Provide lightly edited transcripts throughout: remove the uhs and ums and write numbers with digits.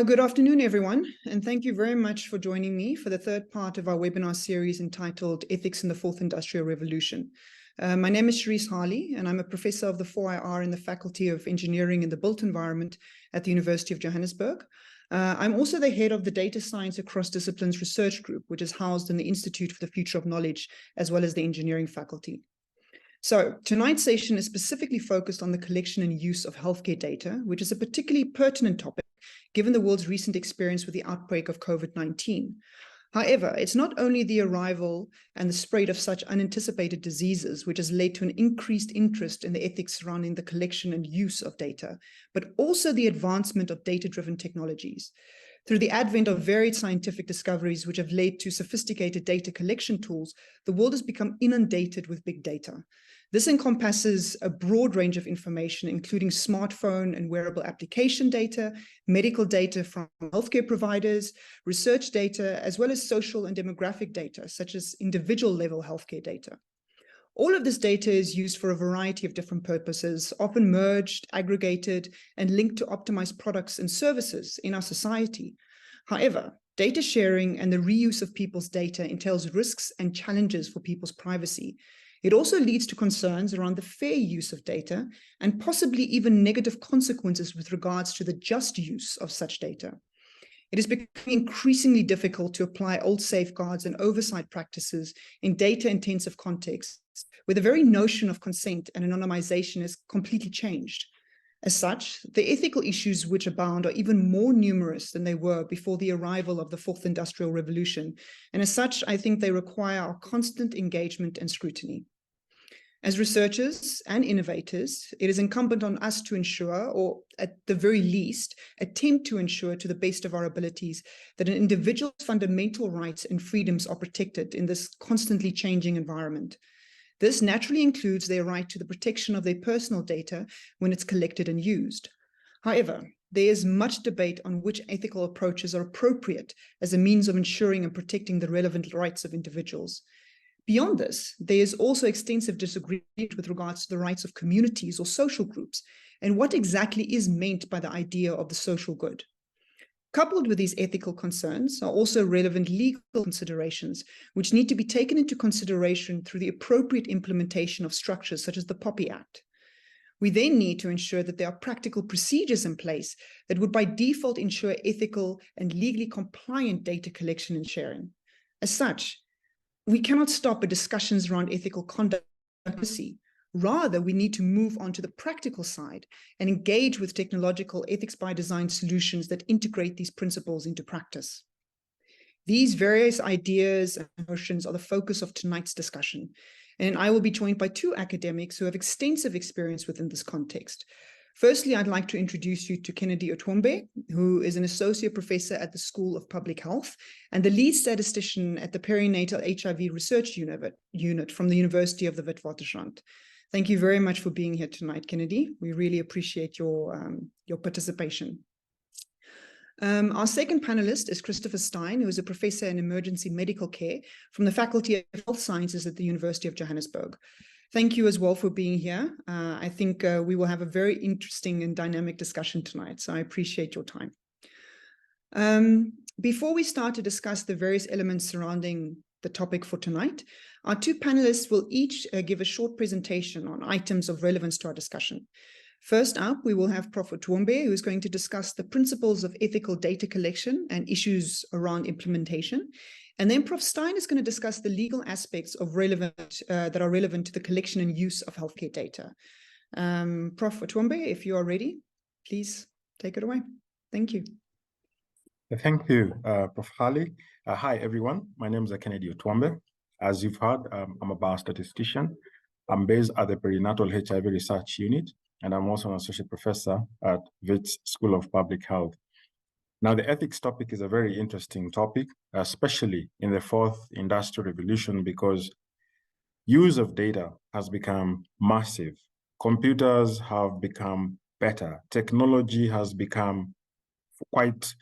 Good afternoon, everyone, and thank you very much for joining me for the third part of our webinar series entitled Ethics in the Fourth Industrial Revolution. My name is Charis, and I'm a professor of the 4IR in the Faculty of Engineering in the Built Environment at the University of Johannesburg. I'm also the head of the Data Science Across Disciplines Research Group, which is housed in the Institute for the Future of Knowledge, as well as the Engineering Faculty. So tonight's session is specifically focused on the collection and use of healthcare data, which is a particularly pertinent topic given the world's recent experience with the outbreak of COVID-19. However, it's not only the arrival and the spread of such unanticipated diseases which has led to an increased interest in the ethics surrounding the collection and use of data, but also the advancement of data-driven technologies. Through the advent of varied scientific discoveries which have led to sophisticated data collection tools, the world has become inundated with big data. This encompasses a broad range of information, including smartphone and wearable application data, medical data from healthcare providers, research data, as well as social and demographic data, such as individual-level healthcare data. All of this data is used for a variety of different purposes, often merged, aggregated, and linked to optimize products and services in our society. However, data sharing and the reuse of people's data entails risks and challenges for people's privacy. It also leads to concerns around the fair use of data and possibly even negative consequences with regards to the just use of such data. It is becoming increasingly difficult to apply old safeguards and oversight practices in data-intensive contexts, where the very notion of consent and anonymization has completely changed. As such, the ethical issues which abound are even more numerous than they were before the arrival of the Fourth Industrial Revolution, and as such, I think they require our constant engagement and scrutiny. As researchers and innovators, it is incumbent on us to ensure, or at the very least, attempt to ensure to the best of our abilities, that an individual's fundamental rights and freedoms are protected in this constantly changing environment. This naturally includes their right to the protection of their personal data when it's collected and used. However, there is much debate on which ethical approaches are appropriate as a means of ensuring and protecting the relevant rights of individuals. Beyond this, there is also extensive disagreement with regards to the rights of communities or social groups and what exactly is meant by the idea of the social good. Coupled with these ethical concerns are also relevant legal considerations, which need to be taken into consideration through the appropriate implementation of structures such as the POPI Act. We then need to ensure that there are practical procedures in place that would by default ensure ethical and legally compliant data collection and sharing. As such, we cannot stop at discussions around ethical conduct. Rather, we need to move on to the practical side and engage with technological ethics by design solutions that integrate these principles into practice. These various ideas and notions are the focus of tonight's discussion, and I will be joined by two academics who have extensive experience within this context. Firstly, I'd like to introduce you to Kennedy Otwombe, who is an associate professor at the School of Public Health and the lead statistician at the Perinatal HIV Research Unit from the University of the Witwatersrand. Thank you very much for being here tonight, Kennedy. We really appreciate your participation. Our second panelist is Christopher Stein, who is a professor in emergency medical care from the Faculty of Health Sciences at the University of Johannesburg. Thank you as well for being here. I think we will have a very interesting and dynamic discussion tonight, so I appreciate your time. Before we start to discuss the various elements surrounding the topic for tonight, our two panelists will each give a short presentation on items of relevance to our discussion. First up, we will have Prof. Otwombe, who is going to discuss the principles of ethical data collection and issues around implementation. And then Prof. Stein is going to discuss the legal aspects of that are relevant to the collection and use of healthcare data. Prof. Otwombe, if you are ready, please take it away. Thank you. Thank you, Prof. Harley. Hi, everyone. My name is Kennedy Otwombe. As you've heard, I'm a biostatistician. I'm based at the Perinatal HIV Research Unit, and I'm also an associate professor at Wits School of Public Health. Now, the ethics topic is a very interesting topic, especially in the fourth industrial revolution, because use of data has become massive. Computers have become better. Technology has become quite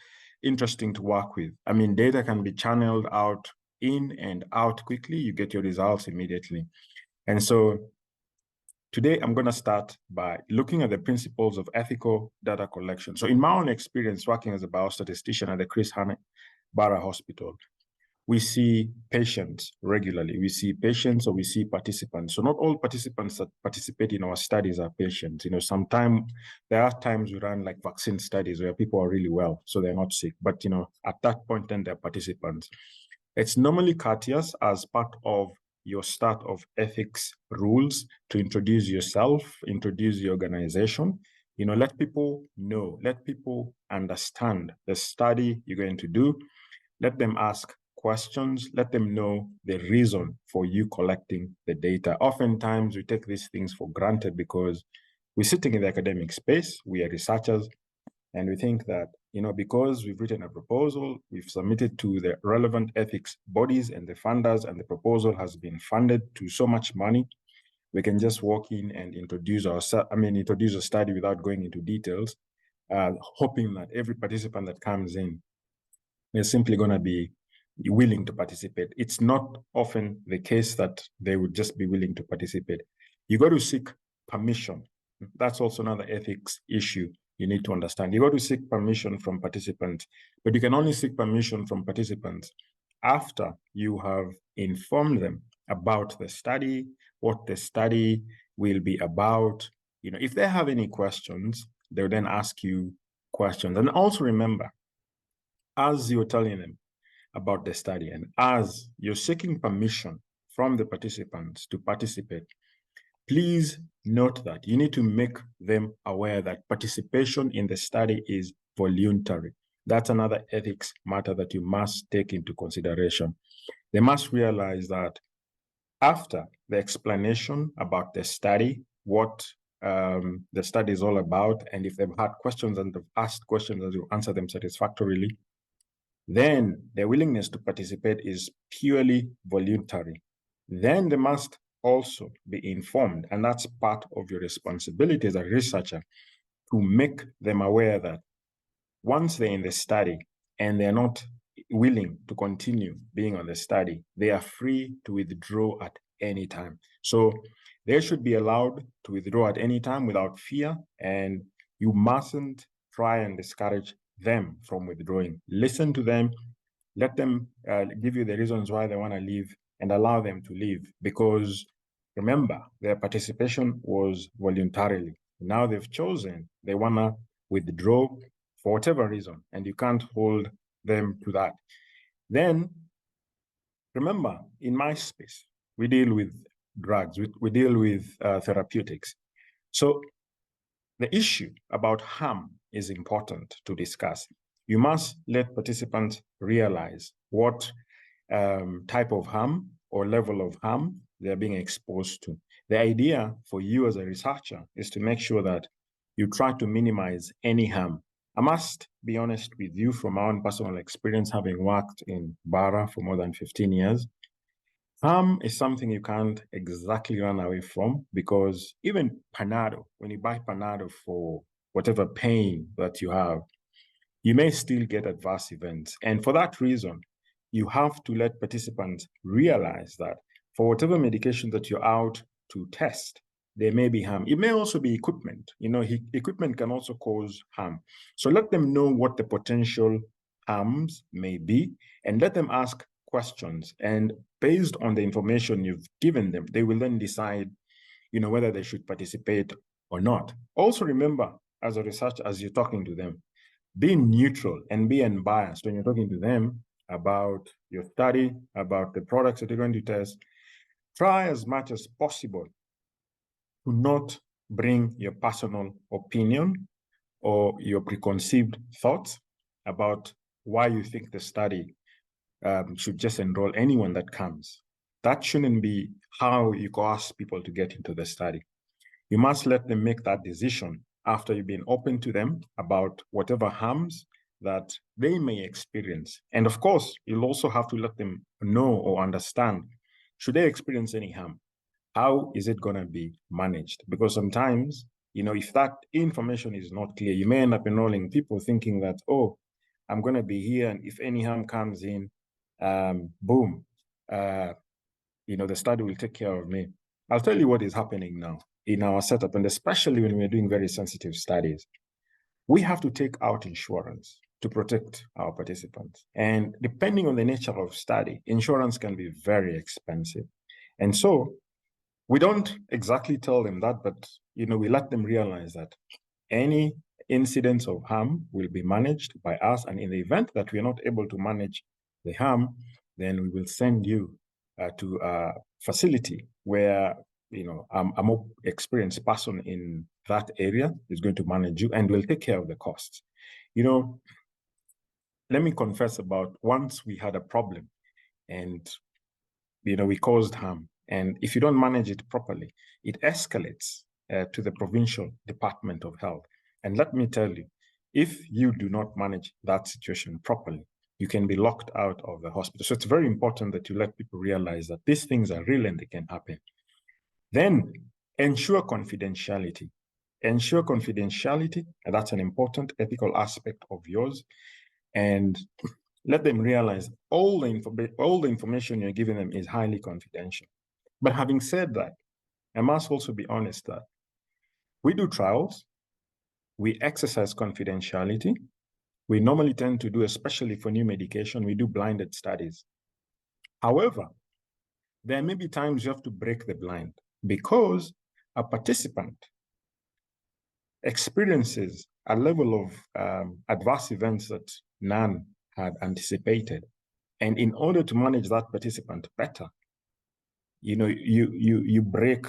interesting to work with. I mean, data can be channeled out in and out quickly. You get your results immediately. And so Today, I'm going to start by looking at the principles of ethical data collection. So in my own experience working as a biostatistician at the Chris Barra Hospital, we see patients regularly. We see patients or we see participants. So not all participants that participate in our studies are patients. You know, sometimes there are times we run like vaccine studies where people are really well, so they're not sick. But, you know, at that point, then they're participants. It's normally courteous as part of your start of ethics rules to introduce yourself, introduce the organization, you know, let people know, let people understand the study you're going to do, let them ask questions, let them know the reason for you collecting the data. Oftentimes we take these things for granted because we're sitting in the academic space, we are researchers, and we think that, you know, because we've written a proposal, we've submitted to the relevant ethics bodies and the funders, and the proposal has been funded to so much money, we can just walk in and introduce a study without going into details, hoping that every participant that comes in is simply going to be willing to participate. It's not often the case that they would just be willing to participate. You got to seek permission. That's also another ethics issue you need to understand. You got to seek permission from participants, but you can only seek permission from participants after you have informed them about the study, what the study will be about. You know, if they have any questions, they'll then ask you questions. And also remember, as you're telling them about the study and as you're seeking permission from the participants to participate, please note that you need to make them aware that participation in the study is voluntary. That's another ethics matter that you must take into consideration. They must realize that after the explanation about the study, what the study is all about, and if they've had questions and they've asked questions and you answer them satisfactorily, then their willingness to participate is purely voluntary. Then they must also be informed, and that's part of your responsibility as a researcher, to make them aware that once they're in the study and they're not willing to continue being on the study, they are free to withdraw at any time. So they should be allowed to withdraw at any time without fear, and you mustn't try and discourage them from withdrawing. Listen to them, let them give you the reasons why they want to leave, and allow them to leave, because remember, their participation was voluntarily. Now they've chosen, they want to withdraw for whatever reason, and you can't hold them to that. Then remember, in my space, we deal with drugs, we deal with therapeutics. So the issue about harm is important to discuss. You must let participants realize what type of harm or level of harm they're being exposed to. The idea for you as a researcher is to make sure that you try to minimize any harm. I must be honest with you from my own personal experience, having worked in Barra for more than 15 years. Harm is something you can't exactly run away from, because even Panado, when you buy Panado for whatever pain that you have, you may still get adverse events. And for that reason, you have to let participants realize that for whatever medication that you're out to test, there may be harm. It may also be equipment. You know, equipment can also cause harm. So let them know what the potential harms may be, and let them ask questions. And based on the information you've given them, they will then decide, you know, whether they should participate or not. Also remember, as a researcher, as you're talking to them, be neutral and be unbiased when you're talking to them about your study, about the products that you're going to test. Try as much as possible to not bring your personal opinion or your preconceived thoughts about why you think the study should just enroll anyone that comes. That shouldn't be how you coerce people to get into the study. You must let them make that decision after you've been open to them about whatever harms that they may experience. And of course, you'll also have to let them know or understand, should they experience any harm, how is it going to be managed? Because sometimes, you know, if that information is not clear, you may end up enrolling people thinking that, oh, I'm going to be here, and if any harm comes in, boom, you know, the study will take care of me. I'll tell you what is happening now. in our setup, and especially when we're doing very sensitive studies, we have to take out insurance to protect our participants. And depending on the nature of study, insurance can be very expensive. And so we don't exactly tell them that, but we let them realize that any incidents of harm will be managed by us. And in the event that we're not able to manage the harm, then we will send you to a facility where a more experienced person in that area is going to manage you and will take care of the costs. Let me confess about once we had a problem and we caused harm. And if you don't manage it properly, it escalates to the provincial Department of Health. And let me tell you, if you do not manage that situation properly, you can be locked out of the hospital. So it's very important that you let people realize that these things are real and they can happen. Then ensure confidentiality. Ensure confidentiality, and that's an important ethical aspect of yours. And let them realize all the information you're giving them is highly confidential. But having said that, I must also be honest that we do trials, we exercise confidentiality. We normally tend to do, especially for new medication, we do blinded studies. However, there may be times you have to break the blind because a participant experiences a level of adverse events that none had anticipated. And in order to manage that participant better, you break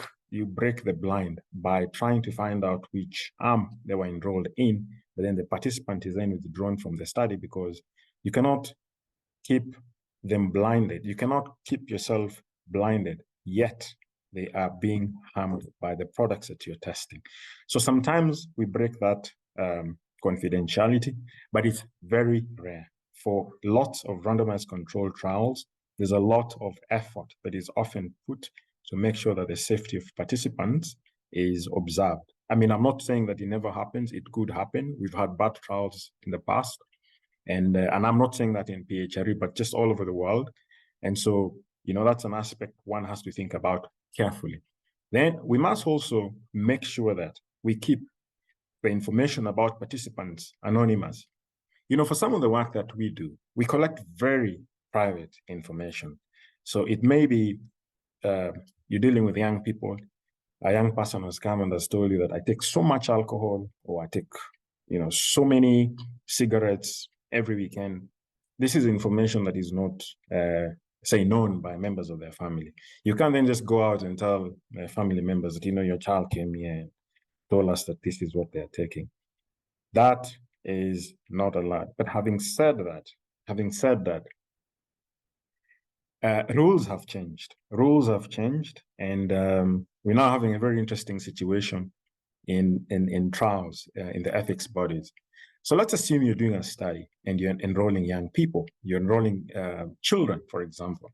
the blind by trying to find out which arm they were enrolled in, but then the participant is then withdrawn from the study because you cannot keep them blinded. You cannot keep yourself blinded, yet they are being harmed by the products that you're testing. So sometimes we break that confidentiality, but it's very rare. For lots of randomized controlled trials, there's a lot of effort that is often put to make sure that the safety of participants is observed. I mean, I'm not saying that it never happens. It could happen. We've had bad trials in the past. And I'm not saying that in PHRU, but just all over the world. And so, that's an aspect one has to think about carefully. Then we must also make sure that we keep the information about participants anonymous. For some of the work that we do, we collect very private information. So it may be you're dealing with young people. A young person has come and has told you that I take so much alcohol, or I take, so many cigarettes every weekend. This is information that is not, say, known by members of their family. You can't then just go out and tell their family members that, your child came here and told us that this is what they're taking. That is not allowed. But having said that, rules have changed. Rules have changed, and we're now having a very interesting situation in trials in the ethics bodies. So let's assume you're doing a study and you're enrolling young people. You're enrolling children, for example.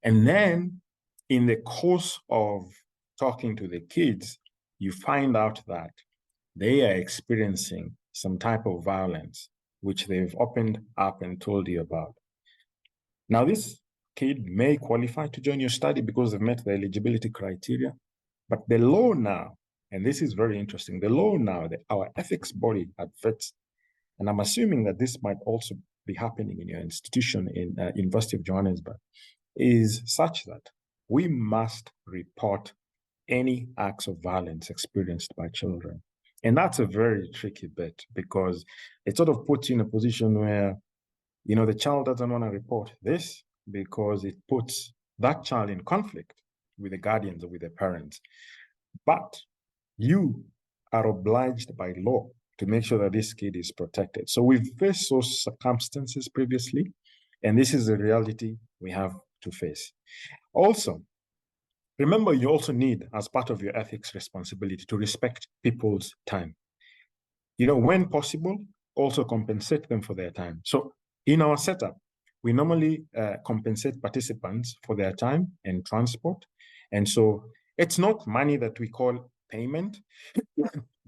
And then in the course of talking to the kids, you find out that they are experiencing some type of violence, which they've opened up and told you about. Now, this kid may qualify to join your study because they've met the eligibility criteria, but the law now, and this is very interesting, the law now that our ethics body at FEBE, and I'm assuming that this might also be happening in your institution in University of Johannesburg, is such that we must report any acts of violence experienced by children. And that's a very tricky bit because it sort of puts you in a position where, the child doesn't want to report this because it puts that child in conflict with the guardians or with the parents. But you are obliged by law to make sure that this kid is protected. So we've faced those circumstances previously, and this is the reality we have to face. Also, remember, you also need, as part of your ethics responsibility, to respect people's time. When possible, also compensate them for their time. So in our setup, we normally compensate participants for their time and transport. And so it's not money that we call payment.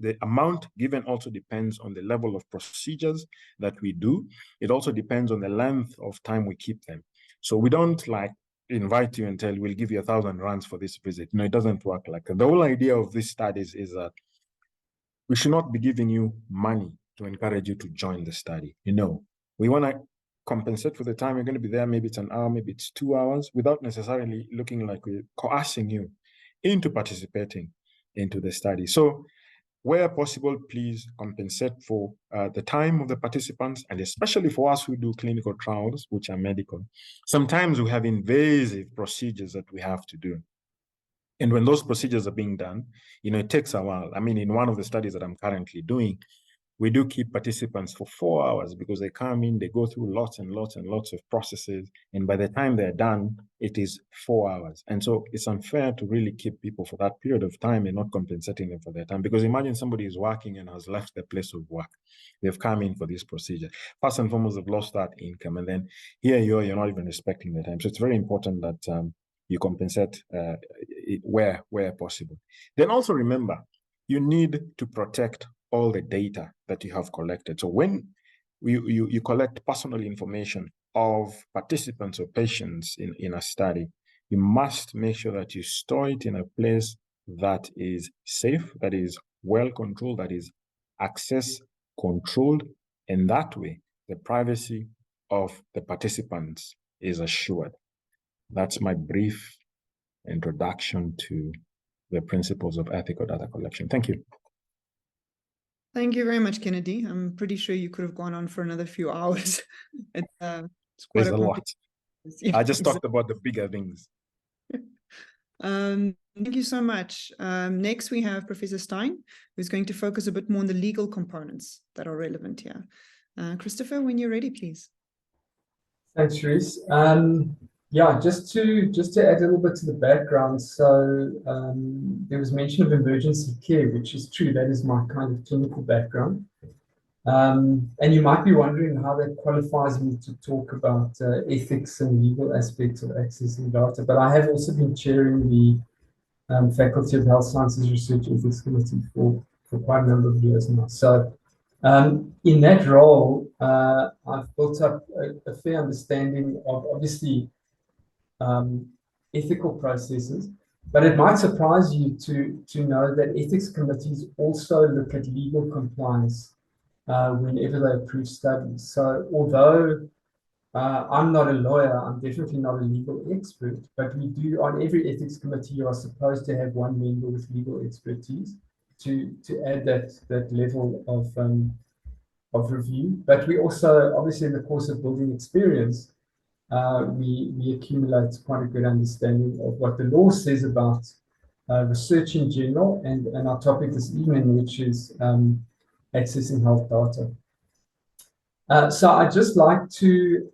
The amount given also depends on the level of procedures that we do. It also depends on the length of time we keep them. So we don't invite you and tell, we'll give you 1,000 rands for this visit. No, it doesn't work like that. The whole idea of these studies is that we should not be giving you money to encourage you to join the study. We want to compensate for the time you're going to be there. Maybe it's an hour, maybe it's 2 hours, without necessarily looking like we're coercing you into participating into the study. So where possible, please compensate for the time of the participants, and especially for us who do clinical trials, which are medical. Sometimes we have invasive procedures that we have to do. And when those procedures are being done, it takes a while. I mean, in one of the studies that I'm currently doing, we do keep participants for 4 hours because they come in, they go through lots and lots and lots of processes. And by the time they're done, it is 4 hours. And so it's unfair to really keep people for that period of time and not compensating them for their time. Because imagine somebody is working and has left their place of work. They've come in for this procedure. First and foremost, they've lost that income. And then here you're not even respecting their time. So it's very important that you compensate where possible. Then also remember, you need to protect all the data that you have collected. So when you collect personal information of participants or patients in a study, you must make sure that you store it in a place that is safe, that is well controlled, that is access controlled, and that way the privacy of the participants is assured. That's my brief introduction to the principles of ethical data collection. Thank you. Thank you very much, Kennedy. I'm pretty sure you could have gone on for another few hours. It's quite There's a lot. I just talked about the bigger things. Thank you so much. Next, we have Professor Stein, who's going to focus a bit more on the legal components that are relevant here. Christopher, when you're ready, please. Thanks, Charis. Yeah, just to add a little bit to the background. So there was mention of emergency care, which is true. That is my kind of clinical background. And you might be wondering how that qualifies me to talk about ethics and legal aspects of accessing data. But I have also been chairing the Faculty of Health Sciences Research Ethics Committee for quite a number of years now. So in that role, I've built up a fair understanding of, obviously, ethical processes, but it might surprise you to know that ethics committees also look at legal compliance whenever they approve studies. So although I'm not a lawyer, I'm definitely not a legal expert, but we do, on every ethics committee, you are supposed to have one member with legal expertise to add that level of review. But we also, obviously, in the course of building experience, we accumulate quite a good understanding of what the law says about research in general and our topic this evening, which is accessing health data. So I'd just like to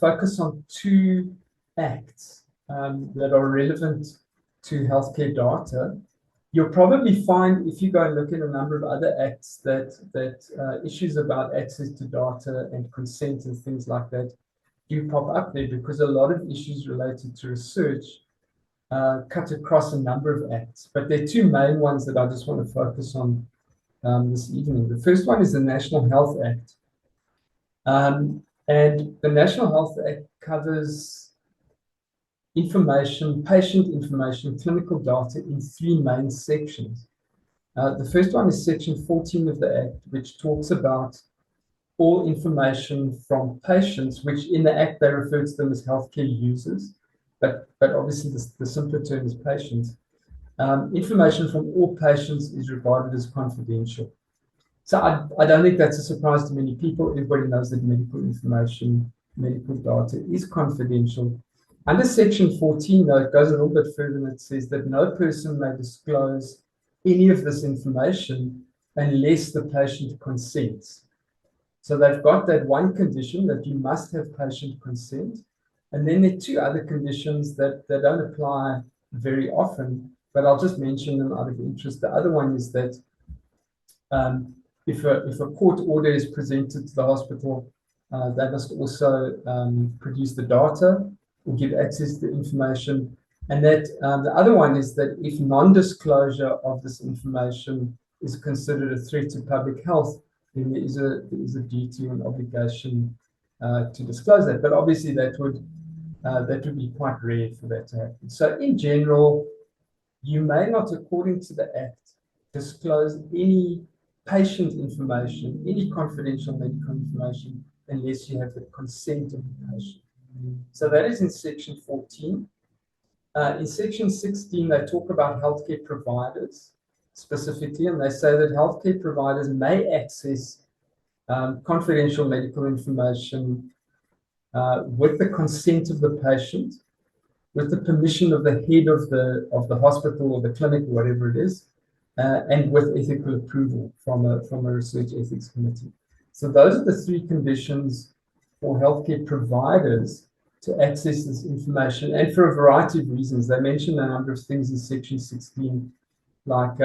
focus on 2 acts that are relevant to healthcare data. You'll probably find, if you go and look at a number of other acts, that issues about access to data and consent and things like that do pop up there, because a lot of issues related to research cut across a number of acts. But there are 2 main ones that I just want to focus on this evening. The first one is the National Health Act. And the National Health Act covers information, patient information, clinical data in 3 main sections. The first one is Section 14 of the Act, which talks about all information from patients, which in the Act they refer to them as healthcare users, but obviously the simpler term is patients. Information from all patients is regarded as confidential. So I don't think that's a surprise to many people. Everybody knows that medical information, medical data is confidential. Under Section 14, though, it goes a little bit further, and it says that no person may disclose any of this information unless the patient consents. So they've got that one condition that you must have patient consent. And then there are 2 other conditions that don't apply very often, but I'll just mention them out of interest. The other one is that if a court order is presented to the hospital, they must also produce the data or give access to the information. And that the other one is that if non-disclosure of this information is considered a threat to public health, then there is a duty and obligation to disclose that. But obviously that would that would be quite rare for that to happen. So in general, you may not, according to the Act, disclose any patient information, any confidential medical information, unless you have the consent of the patient. So that is in section 14. In section 16, they talk about healthcare providers specifically, and they say that healthcare providers may access confidential medical information with the consent of the patient, with the permission of the head of the hospital or the clinic, or whatever it is, and with ethical approval from a research ethics committee. So those are the three conditions for healthcare providers to access this information, and for a variety of reasons. They mention a number of things in section 16, like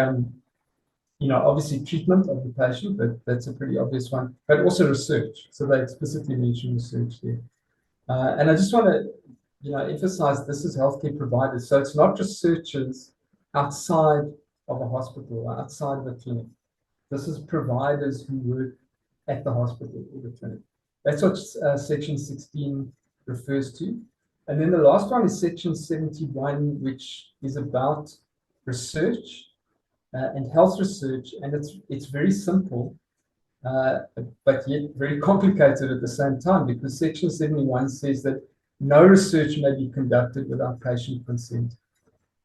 obviously treatment of the patient, but that's a pretty obvious one, but also research. So they explicitly mention research there. And I just want to emphasize this is healthcare providers. So it's not researchers outside of a hospital or outside of a clinic. This is providers who work at the hospital or the clinic. That's what section 16 refers to. And then the last one is section 71, which is about research and health research. And it's very simple, but yet very complicated at the same time, because section 71 says that no research may be conducted without patient consent.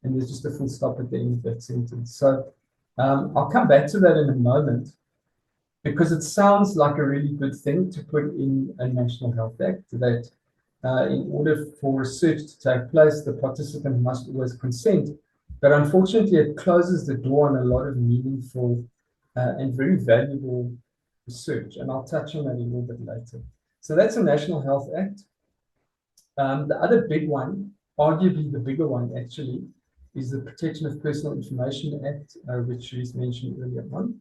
And there's just a full stop at the end of that sentence. So I'll come back to that in a moment, because it sounds like a really good thing to put in a National Health Act, that in order for research to take place, the participant must always consent. But unfortunately, it closes the door on a lot of meaningful and very valuable research. And I'll touch on that a little bit later. So that's a National Health Act. The other big one, arguably the bigger one actually, is the Protection of Personal Information Act, which Charis mentioned earlier on.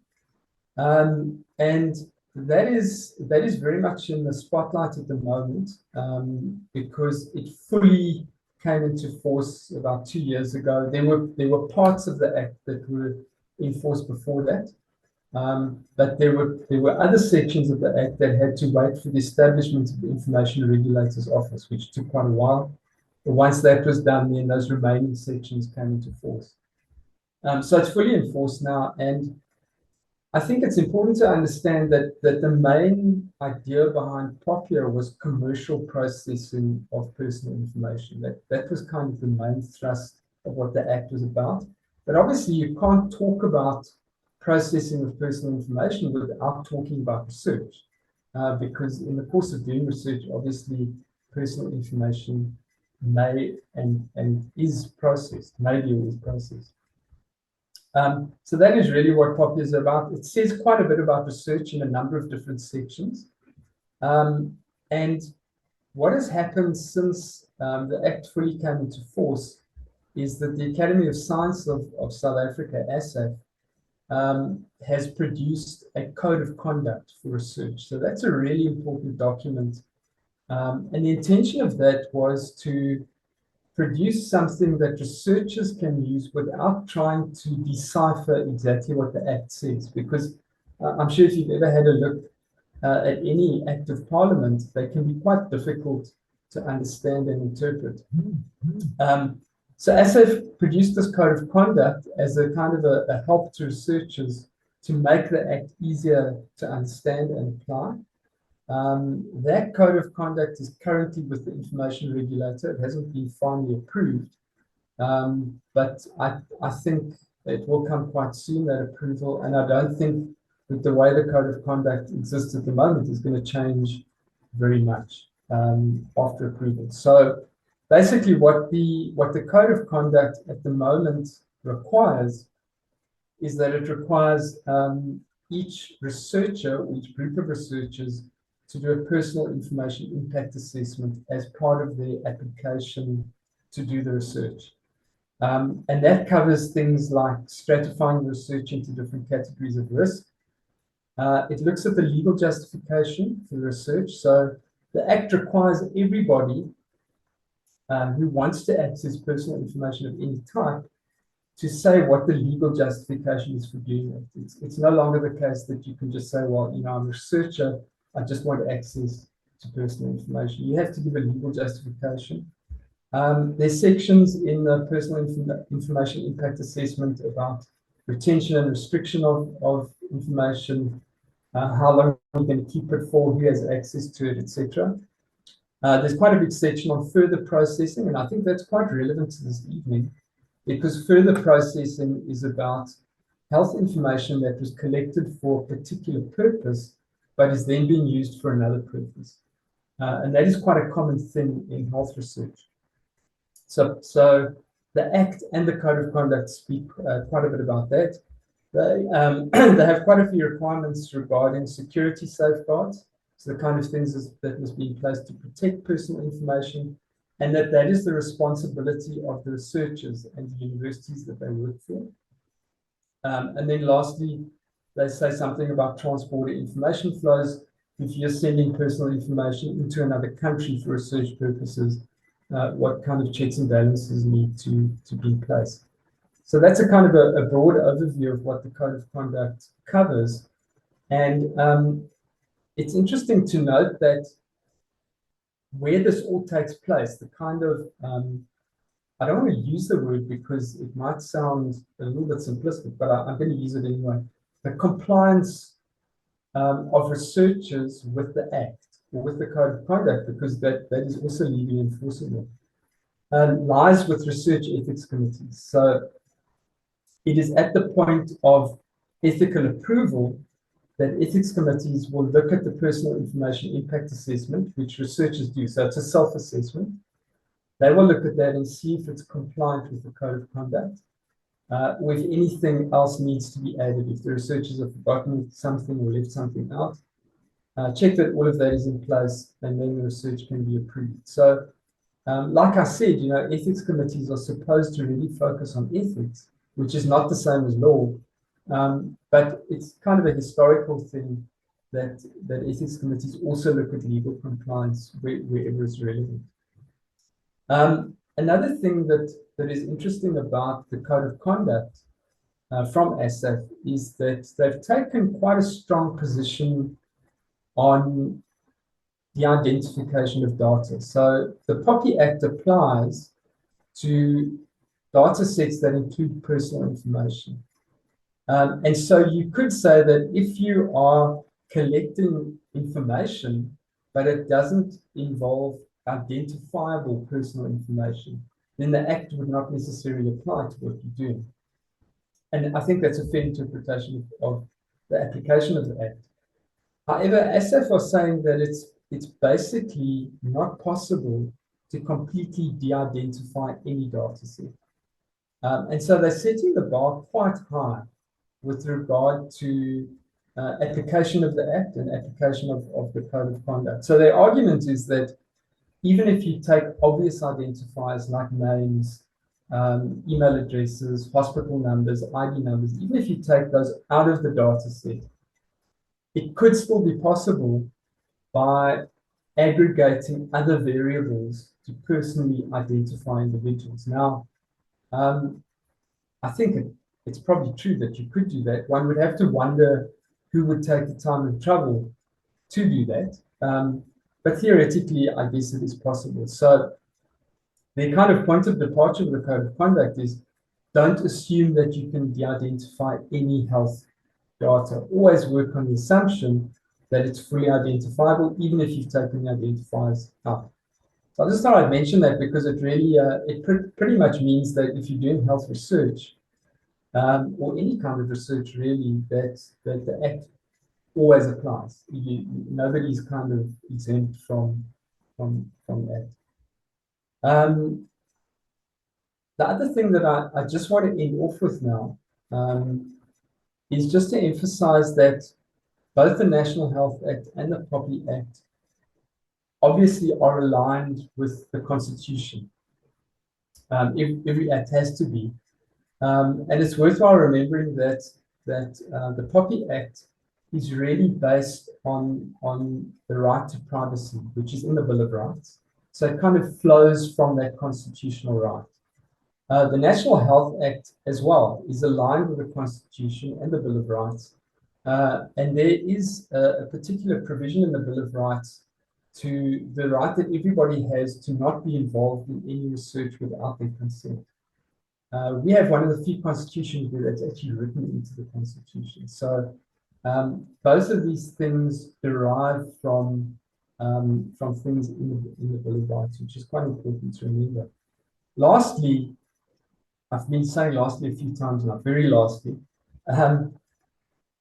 And that is very much in the spotlight at the moment, because it fully came into force about 2 years ago. There were parts of the Act that were in force before that, but there were other sections of the Act that had to wait for the establishment of the Information Regulator's Office, which took quite a while. But once that was done, then those remaining sections came into force. So it's fully enforced now, and I think it's important to understand that the main idea behind POPIA was commercial processing of personal information. That was kind of the main thrust of what the Act was about. But obviously, you can't talk about processing of personal information without talking about research, because in the course of doing research, obviously, personal information may and is processed, maybe it is processed. So that is really what POPIA is about. It says quite a bit about research in a number of different sections. And what has happened since the Act fully came into force is that the Academy of Science of South Africa, ASAF, has produced a code of conduct for research. So that's a really important document. And the intention of that was to produce something that researchers can use without trying to decipher exactly what the Act says. Because I'm sure if you've ever had a look at any Act of Parliament, they can be quite difficult to understand and interpret. So ASAF produced this code of conduct as a kind of a help to researchers to make the Act easier to understand and apply. That code of conduct is currently with the Information Regulator. It hasn't been finally approved, but I think it will come quite soon, that approval, and I don't think that the way the code of conduct exists at the moment is going to change very much after approval. So basically what the code of conduct at the moment requires is that it requires each researcher, each group of researchers, to do a personal information impact assessment as part of their application to do the research. And that covers things like stratifying research into different categories of risk. It looks at the legal justification for the research. So the Act requires everybody who wants to access personal information of any type to say what the legal justification is for doing it. It's no longer the case that you can just say, well, I'm a researcher, I just want access to personal information. You have to give a legal justification. There's sections in the personal information impact assessment about retention and restriction of information, how long you're going to keep it for, who has access to it, etc. There's quite a big section on further processing, and I think that's quite relevant to this evening, because further processing is about health information that was collected for a particular purpose, but is then being used for another purpose. And that is quite a common thing in health research. So the Act and the Code of Conduct speak quite a bit about that. They have quite a few requirements regarding security safeguards, so the kind of things that must be in place to protect personal information, and that is the responsibility of the researchers and the universities that they work for. And then lastly, they say something about transborder information flows. If you're sending personal information into another country for research purposes, what kind of checks and balances need to be in place. So that's a kind of a broad overview of what the Code of Conduct covers. And it's interesting to note that where this all takes place, the kind of, I don't want to use the word because it might sound a little bit simplistic, but I'm going to use it anyway. The compliance of researchers with the Act or with the Code of Conduct, because that is also legally enforceable, lies with research ethics committees. So it is at the point of ethical approval that ethics committees will look at the personal information impact assessment, which researchers do. So it's a self-assessment. They will look at that and see if it's compliant with the Code of Conduct, or if anything else needs to be added, if the researchers have forgotten something or left something out. Check that all of that is in place, and then the research can be approved. So, like I said, you know, ethics committees are supposed to really focus on ethics, which is not the same as law, but it's kind of a historical thing that ethics committees also look at legal compliance wherever it's relevant. Another thing that is interesting about the Code of Conduct from ASAF is that they've taken quite a strong position on the identification of data. So the POPI Act applies to data sets that include personal information. And so you could say that if you are collecting information, but it doesn't involve identifiable personal information, then the Act would not necessarily apply to what you're doing. And I think that's a fair interpretation of the application of the Act. However, ASAF are saying that it's basically not possible to completely de-identify any data set. And so they're setting the bar quite high with regard to application of the Act and application of the Code of Conduct. So their argument is that even if you take obvious identifiers like names, email addresses, hospital numbers, ID numbers, even if you take those out of the data set, it could still be possible by aggregating other variables to personally identify individuals. Now, I think it's probably true that you could do that. One would have to wonder who would take the time and trouble to do that. But theoretically, I guess it is possible. So the kind of point of departure of the Code of Conduct is don't assume that you can de-identify any health data. Always work on the assumption that it's fully identifiable, even if you've taken the identifiers out. So I just thought I'd mention that because it really, pretty much means that if you're doing health research, or any kind of research really, that the Act always applies. Nobody's kind of exempt from that. The other thing that I just want to end off with now is just to emphasize that both the National Health Act and the POPI Act obviously are aligned with the Constitution. Every act has to be. And it's worthwhile remembering that the POPI Act is really based on the right to privacy, which is in the Bill of Rights. So it kind of flows from that constitutional right. The National Health Act as well is aligned with the Constitution and the Bill of Rights. And there is a particular provision in the Bill of Rights to the right that everybody has to not be involved in any research without their consent. We have one of the few constitutions where that's actually written into the constitution. So both of these things derive from things in the Bill of Rights, which is quite important to remember. Lastly, I've been saying lastly a few times now, very lastly,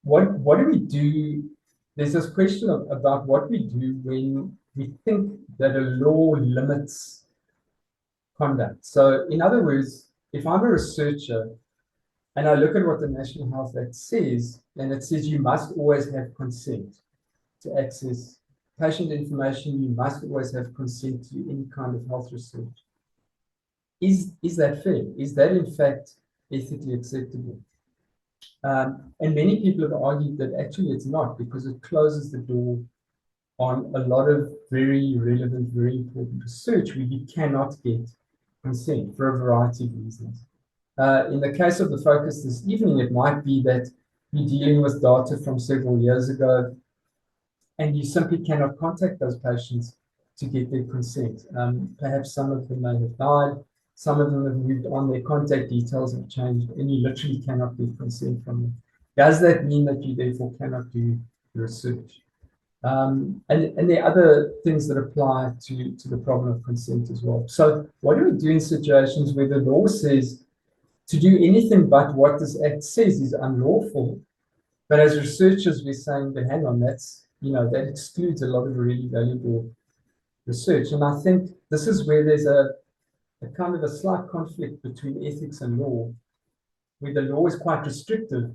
what do we do? There's this question about what we do when we think that a law limits conduct. So in other words, if I'm a researcher and I look at what the National Health Act says, and it says you must always have consent to access patient information, you must always have consent to any kind of health research. Is that fair? Is that in fact ethically acceptable? And many people have argued that actually it's not, because it closes the door on a lot of very relevant, very important research where you cannot get consent for a variety of reasons. In the case of the focus this evening, it might be that you're dealing with data from several years ago and you simply cannot contact those patients to get their consent. Perhaps some of them may have died, some of them have moved on, their contact details have changed, and you literally cannot get consent from them. Does that mean that you therefore cannot do research? And there are other things that apply to the problem of consent as well. So what do we do in situations where the law says to do anything but what this act says is unlawful? But as researchers, we're saying, but hang on, that excludes a lot of really valuable research. And I think this is where there's a kind of a slight conflict between ethics and law, where the law is quite restrictive,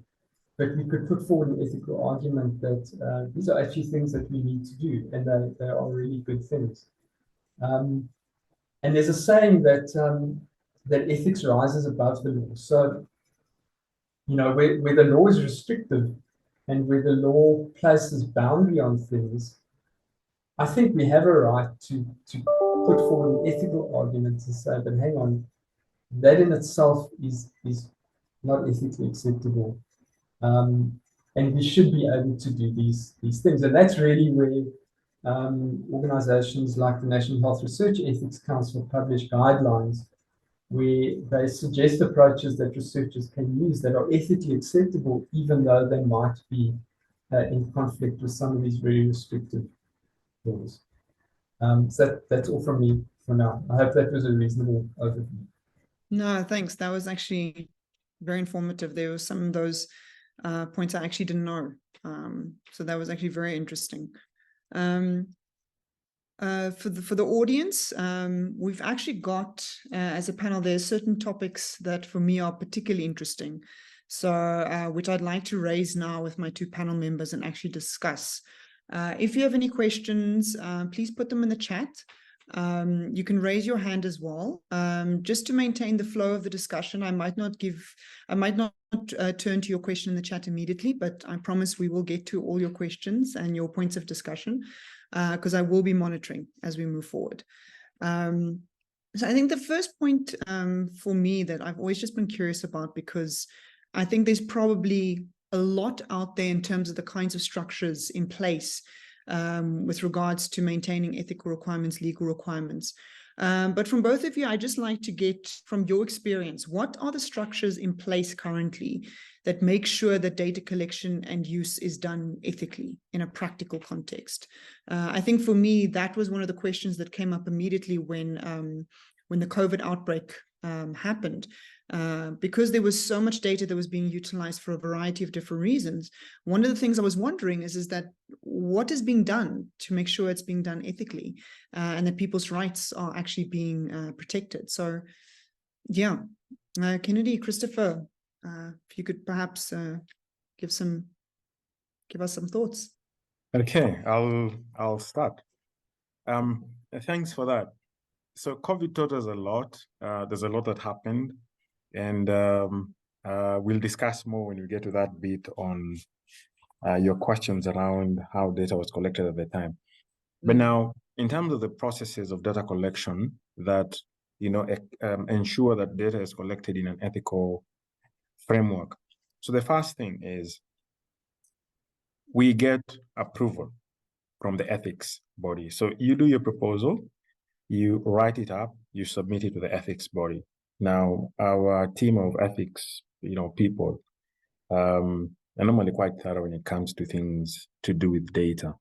but we could put forward an ethical argument that these are actually things that we need to do, and they are really good things. And there's a saying that that ethics rises above the law. So, where the law is restrictive and where the law places boundary on things, I think we have a right to put forward an ethical argument to say, but hang on, that in itself is not ethically acceptable. And we should be able to do these things. And that's really where organizations like the National Health Research Ethics Council publish guidelines where they suggest approaches that researchers can use that are ethically acceptable, even though they might be in conflict with some of these very restrictive laws. So that's all from me for now. I hope that was a reasonable overview. No, thanks. That was actually very informative. There were some of those points I actually didn't know. So that was actually very interesting. For the audience, we've actually got, as a panel, there's certain topics that for me are particularly interesting. So which I'd like to raise now with my two panel members and actually discuss. If you have any questions, please put them in the chat. You can raise your hand as well. Just to maintain the flow of the discussion, I might not turn to your question in the chat immediately, but I promise we will get to all your questions and your points of discussion, because I will be monitoring as we move forward. So I think the first point for me that I've always just been curious about, because I think there's probably a lot out there in terms of the kinds of structures in place with regards to maintaining ethical requirements, legal requirements. But from both of you, I'd just like to get from your experience, what are the structures in place currently that make sure that data collection and use is done ethically in a practical context? I think for me, that was one of the questions that came up immediately when the COVID outbreak happened. Because there was so much data that was being utilized for a variety of different reasons. One of the things I was wondering is that what is being done to make sure it's being done ethically and that people's rights are actually being protected. So yeah, Kennedy, Christopher, if you could perhaps give us some thoughts. Okay, I'll start. Thanks for that. So COVID taught us a lot. There's a lot that happened. And we'll discuss more when we get to that bit on your questions around how data was collected at the time. But now, in terms of the processes of data collection that ensure that data is collected in an ethical framework. So the first thing is we get approval from the ethics body. So you do your proposal, you write it up, you submit it to the ethics body. Now, our team of ethics, people, are normally quite thorough when it comes to things to do with data,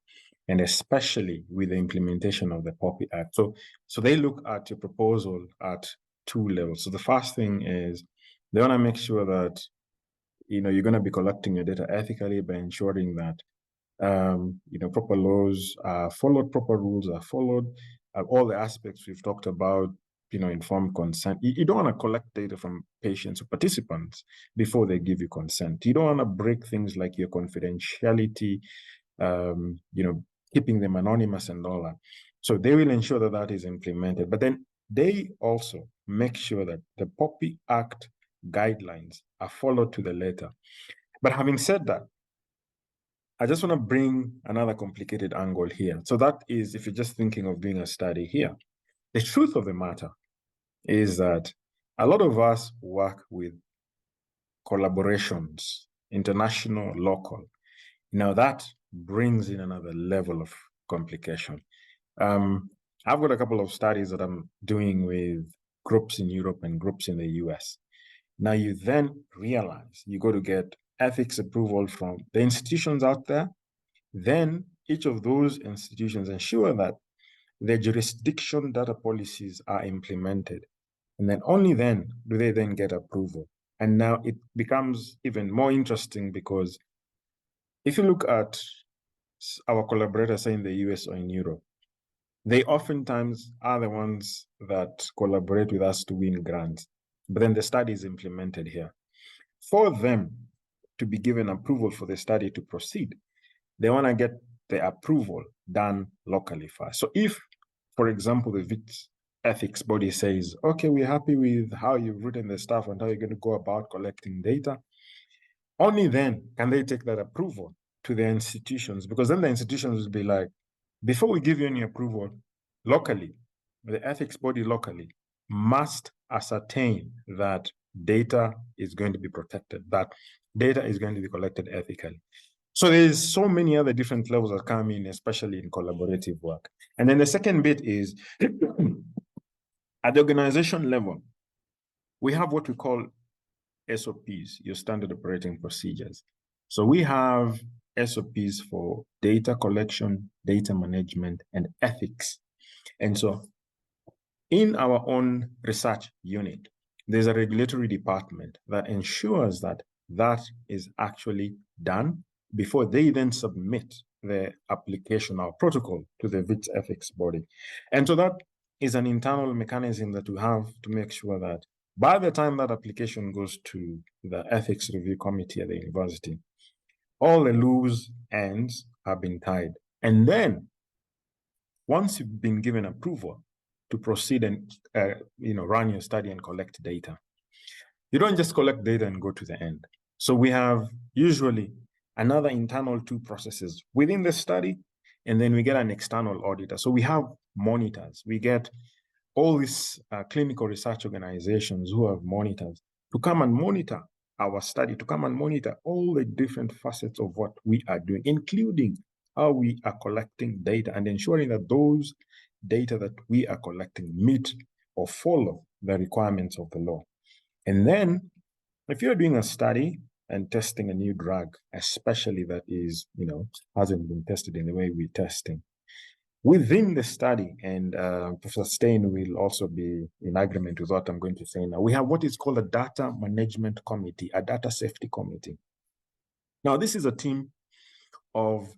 and especially with the implementation of the POPI Act. So they look at your proposal at two levels. So the first thing is they want to make sure that you're going to be collecting your data ethically by ensuring that proper laws are followed, proper rules are followed, all the aspects we've talked about, informed consent. You don't want to collect data from patients or participants before they give you consent. You don't want to break things like your confidentiality, keeping them anonymous and all that. So they will ensure that that is implemented. But then they also make sure that the POPI Act guidelines are followed to the letter. But having said that, I just want to bring another complicated angle here. So that is, if you're just thinking of doing a study here, the truth of the matter is that a lot of us work with collaborations, international, local. Now that brings in another level of complication. I've got a couple of studies that I'm doing with groups in Europe and groups in the US. Now you then realize you got to get ethics approval from the institutions out there. Then each of those institutions ensure that their jurisdiction data policies are implemented. And then only then do they then get approval. And now it becomes even more interesting, because if you look at our collaborators, say in the US or in Europe, they oftentimes are the ones that collaborate with us to win grants. But then the study is implemented here. For them to be given approval for the study to proceed, they want to get the approval done locally first. So if, for example, the VITS ethics body says, okay, we're happy with how you've written the stuff and how you're going to go about collecting data, only then can they take that approval to the institutions, because then the institutions will be like, before we give you any approval locally, the ethics body locally must ascertain that data is going to be protected, that data is going to be collected ethically. So there's so many other different levels that come in, especially in collaborative work. And then the second bit is at the organization level, we have what we call SOPs, your standard operating procedures. So we have SOPs for data collection, data management, and ethics. And so in our own research unit, there's a regulatory department that ensures that that is actually done before they then submit the application or protocol to the VITS ethics body. And so that is an internal mechanism that we have to make sure that by the time that application goes to the ethics review committee at the university, all the loose ends have been tied. And then once you've been given approval to proceed and run your study and collect data, you don't just collect data and go to the end. So we have usually another internal two processes within the study, and then we get an external auditor. So we have monitors. We get all these clinical research organizations who have monitors to come and monitor our study, to come and monitor all the different facets of what we are doing, including how we are collecting data and ensuring that those data that we are collecting meet or follow the requirements of the law. And then if you're doing a study and testing a new drug, especially that is, hasn't been tested in the way we're testing, within the study, and Professor Stein will also be in agreement with what I'm going to say now, we have what is called a data management committee, a data safety committee. Now, this is a team of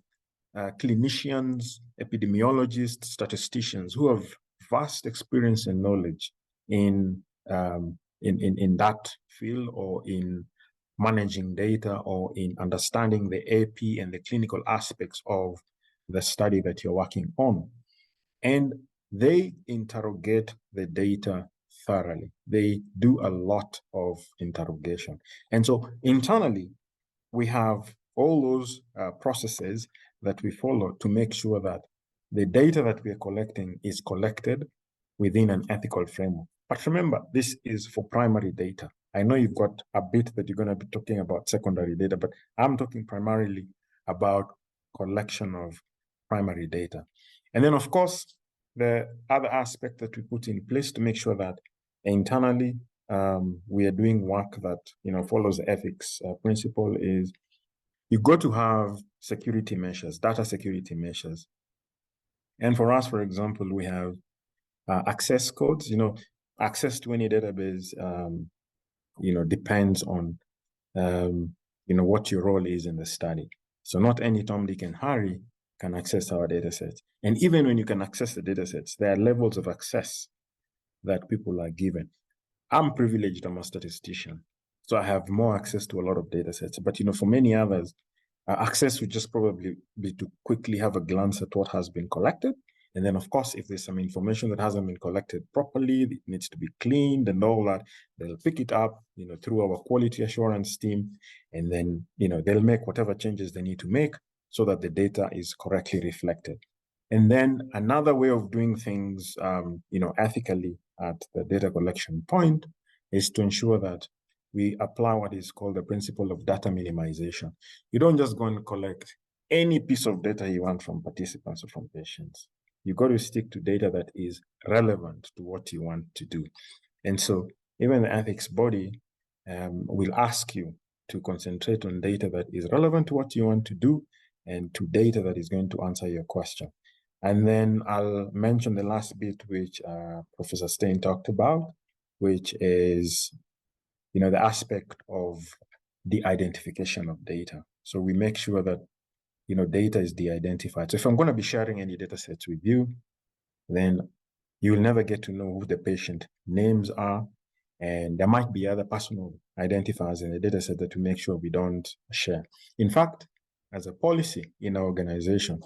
clinicians, epidemiologists, statisticians who have vast experience and knowledge in that field, or in managing data, or in understanding the AP and the clinical aspects of the study that you're working on. And they interrogate the data thoroughly. They do a lot of interrogation. And so internally, we have all those processes that we follow to make sure that the data that we are collecting is collected within an ethical framework. But remember, this is for primary data. I know you've got a bit that you're going to be talking about secondary data, but I'm talking primarily about collection of primary data. And then, of course, the other aspect that we put in place to make sure that internally we are doing work that follows the ethics principle is you got to have security measures, data security measures. And for us, for example, we have access codes. Access to any database depends on what your role is in the study. So not any Tom, Dick, and Harry can access our data sets. And even when you can access the data sets, there are levels of access that people are given. I'm privileged, I'm a statistician, so I have more access to a lot of data sets. But for many others, access would just probably be to quickly have a glance at what has been collected. And then, of course, if there's some information that hasn't been collected properly, it needs to be cleaned and all that, they'll pick it up, through our quality assurance team. And then, they'll make whatever changes they need to make so that the data is correctly reflected. And then another way of doing things, ethically at the data collection point is to ensure that we apply what is called the principle of data minimization. You don't just go and collect any piece of data you want from participants or from patients. You got to stick to data that is relevant to what you want to do. And so even the ethics body will ask you to concentrate on data that is relevant to what you want to do and to data that is going to answer your question. And then I'll mention the last bit, which Professor Stein talked about, which is, the aspect of the identification of data. So we make sure that, data is de-identified. So if I'm going to be sharing any data sets with you, then you will never get to know who the patient names are. And there might be other personal identifiers in the data set that we make sure we don't share. In fact, as a policy in our organization,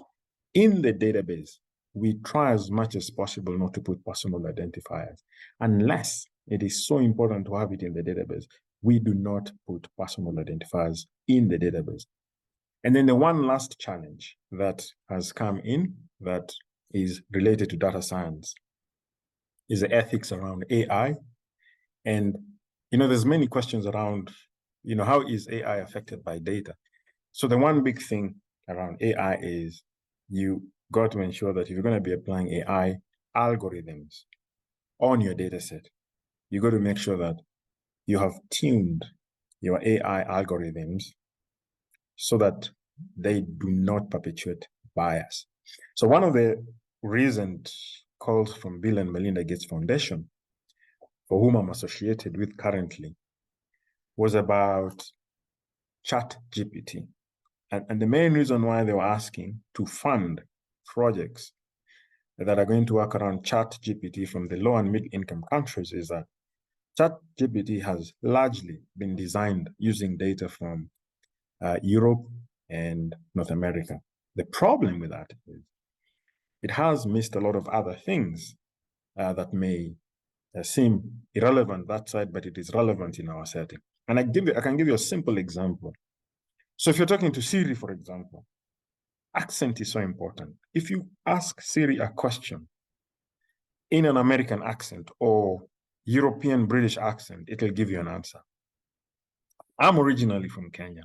in the database, we try as much as possible not to put personal identifiers. Unless it is so important to have it in the database, we do not put personal identifiers in the database. And then the one last challenge that has come in that is related to data science is the ethics around AI. And, there's many questions around, how is AI affected by data? So the one big thing around AI is you got to ensure that if you're going to be applying AI algorithms on your data set, you got to make sure that you have tuned your AI algorithms so that they do not perpetuate bias. So one of the recent calls from Bill and Melinda Gates Foundation, for whom I'm associated with currently, was about ChatGPT. And the main reason why they were asking to fund projects that are going to work around ChatGPT from the low and mid-income countries is that ChatGPT has largely been designed using data from Europe and North America. The problem with that is it has missed a lot of other things that may seem irrelevant that side, but it is relevant in our setting. And I can give you a simple example. So if you're talking to Siri, for example, accent is so important. If you ask Siri a question in an American accent or European British accent, it'll give you an answer. I'm originally from Kenya.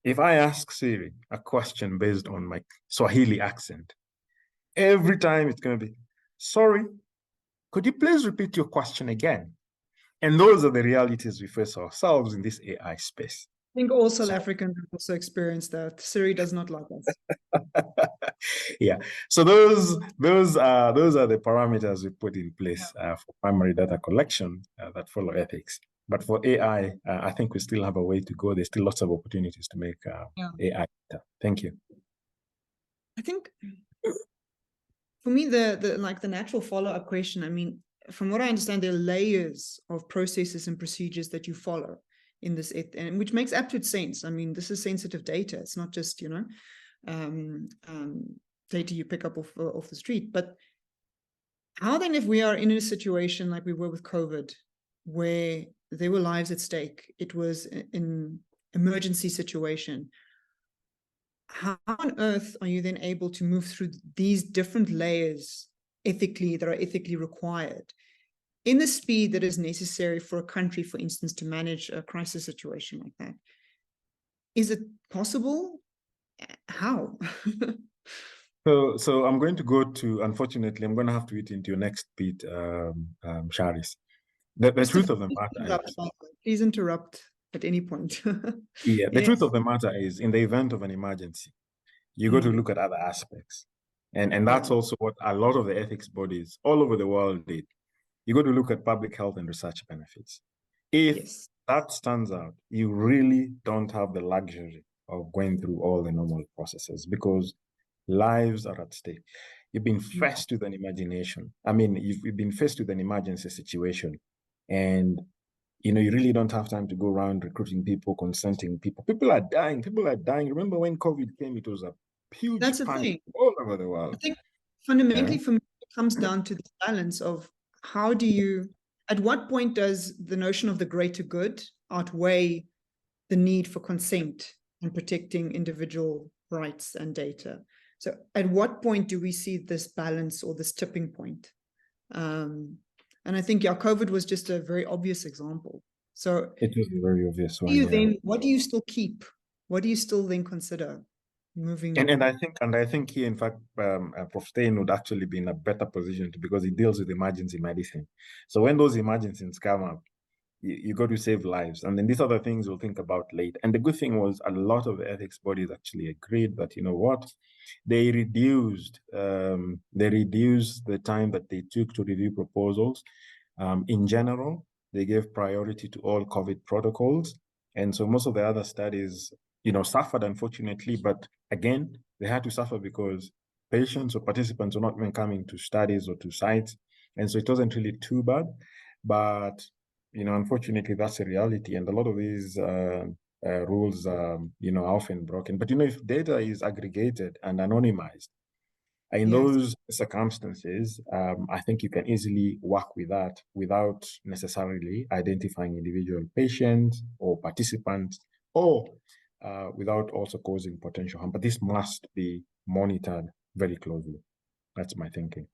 If I ask Siri a question based on my Swahili accent, every time it's going to be, sorry, could you please repeat your question again? And those are the realities we face ourselves in this AI space. I think all South Africans have also experienced that. Siri does not like us. Yeah. So those are the parameters we put in place for primary data collection that follow ethics. But for AI, I think we still have a way to go. There's still lots of opportunities to make AI better. Thank you. I think for me, the natural follow-up question, I mean, from what I understand, there are layers of processes and procedures that you follow in this, and which makes absolute sense. I mean, this is sensitive data. It's not just, data you pick up off the street. But how then, if we are in a situation like we were with COVID, where there were lives at stake, it was an emergency situation, how on earth are you then able to move through these different layers that are ethically required in the speed that is necessary for a country, for instance, to manage a crisis situation like that? Is it possible? How? So I'm going to go to, unfortunately, I'm going to have to eat into your next bit, Charis. The truth of the matter is, please interrupt at any point. yeah, the Yes. truth of the matter is, in the event of an emergency, you got to look at other aspects. And that's also what a lot of the ethics bodies all over the world did. You got to look at public health and research benefits. If that stands out, you really don't have the luxury of going through all the normal processes because lives are at stake. You've been faced with an imagination. I mean, you've been faced with an emergency situation, and you really don't have time to go around recruiting people, consenting people. People are dying. People are dying. Remember when COVID came? It was a huge panic all over the world. I think fundamentally for me, it comes down to the balance of how do you, at what point does the notion of the greater good outweigh the need for consent and protecting individual rights and data? So at what point do we see this balance or this tipping point? And I think, COVID was just a very obvious example. So it was a very obvious one. What do you still keep? What do you still then consider moving? And I think here, in fact, Prof. Stein would actually be in a better position because he deals with emergency medicine. So when those emergencies come up, you got to save lives. And then these other things we'll think about later. And the good thing was a lot of the ethics bodies actually agreed that, they reduced the time that they took to review proposals. In general, they gave priority to all COVID protocols. And so most of the other studies, suffered, unfortunately. But again, they had to suffer because patients or participants were not even coming to studies or to sites. And so it wasn't really too bad. But unfortunately, that's a reality. And a lot of these rules, are often broken. But, if data is aggregated and anonymized, in those circumstances, I think you can easily work with that without necessarily identifying individual patients or participants or without also causing potential harm. But this must be monitored very closely. That's my thinking.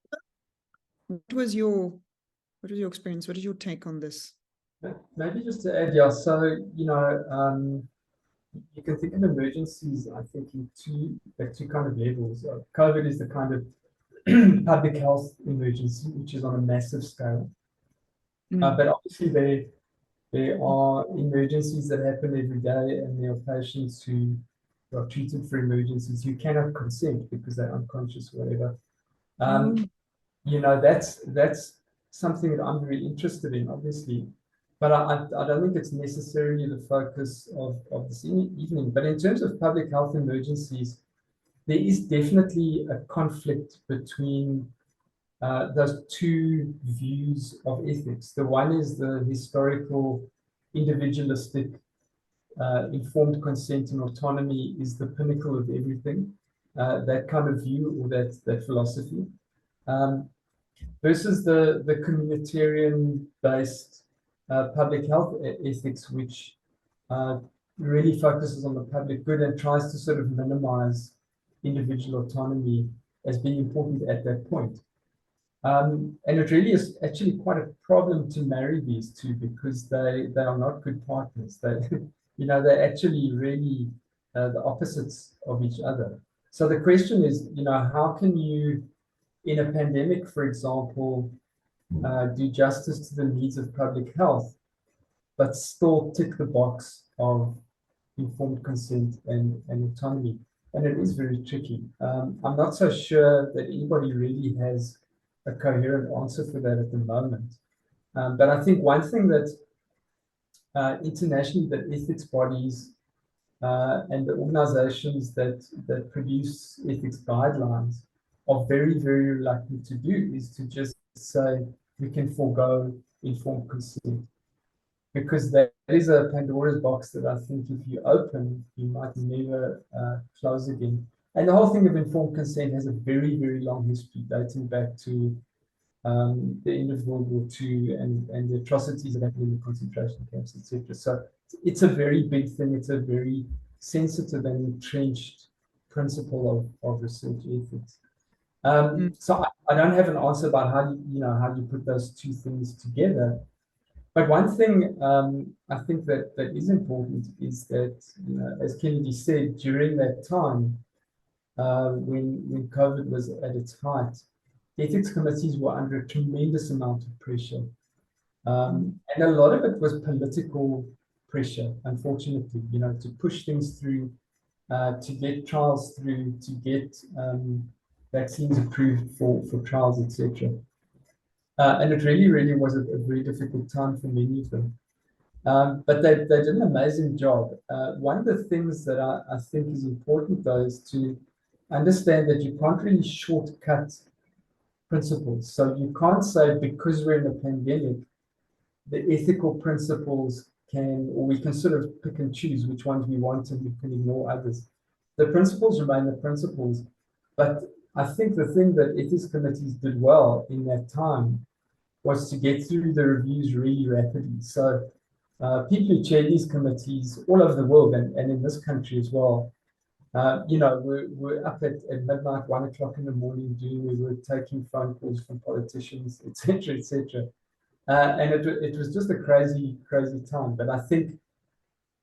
What was your experience? What is your take on this? Maybe just to add, so, you can think of emergencies, I think, in two kind of levels. COVID is the kind of public health emergency, which is on a massive scale. But obviously there are emergencies that happen every day, and there are patients who are treated for emergencies who cannot consent because they're unconscious or whatever. That's something that I'm very interested in, obviously. But I don't think it's necessarily the focus of this evening. But in terms of public health emergencies, there is definitely a conflict between those two views of ethics. The one is the historical, individualistic, informed consent and autonomy is the pinnacle of everything. That kind of view or that philosophy, versus the communitarian-based public health ethics, which really focuses on the public good and tries to sort of minimize individual autonomy as being important at that point. And it really is actually quite a problem to marry these two because they are not good partners. They're actually really the opposites of each other. So the question is, how can you, in a pandemic, for example, do justice to the needs of public health, but still tick the box of informed consent and autonomy? And it is very tricky. I'm not so sure that anybody really has a coherent answer for that at the moment. But I think one thing that internationally, the ethics bodies and the organizations that produce ethics guidelines are very, very reluctant to do is to just say we can forego informed consent, because that is a Pandora's box that I think if you open, you might never close again. And the whole thing of informed consent has a very, very long history dating back to the end of World War II and the atrocities that happened in the concentration camps, etc. So it's a very big thing. It's a very sensitive and entrenched principle of research ethics. So I don't have an answer about how you put those two things together. But one thing I think that is important is that, as Kennedy said, during that time, when COVID was at its height, ethics committees were under a tremendous amount of pressure. And a lot of it was political pressure, unfortunately, to push things through, to get trials through, to get vaccines approved for trials, etc. And it really was a very difficult time for many of them. But they did an amazing job. One of the things that I think is important, though, is to understand that you can't really shortcut principles. So you can't say, because we're in a pandemic, the ethical principles or we can sort of pick and choose which ones we want and we can ignore others. The principles remain the principles. But I think the thing that ethics committees did well in that time was to get through the reviews really rapidly. So people who chair these committees all over the world and in this country as well, we're up at midnight, 1 o'clock in the morning, we're taking phone calls from politicians, etc., etc. And it was just a crazy time. But I think,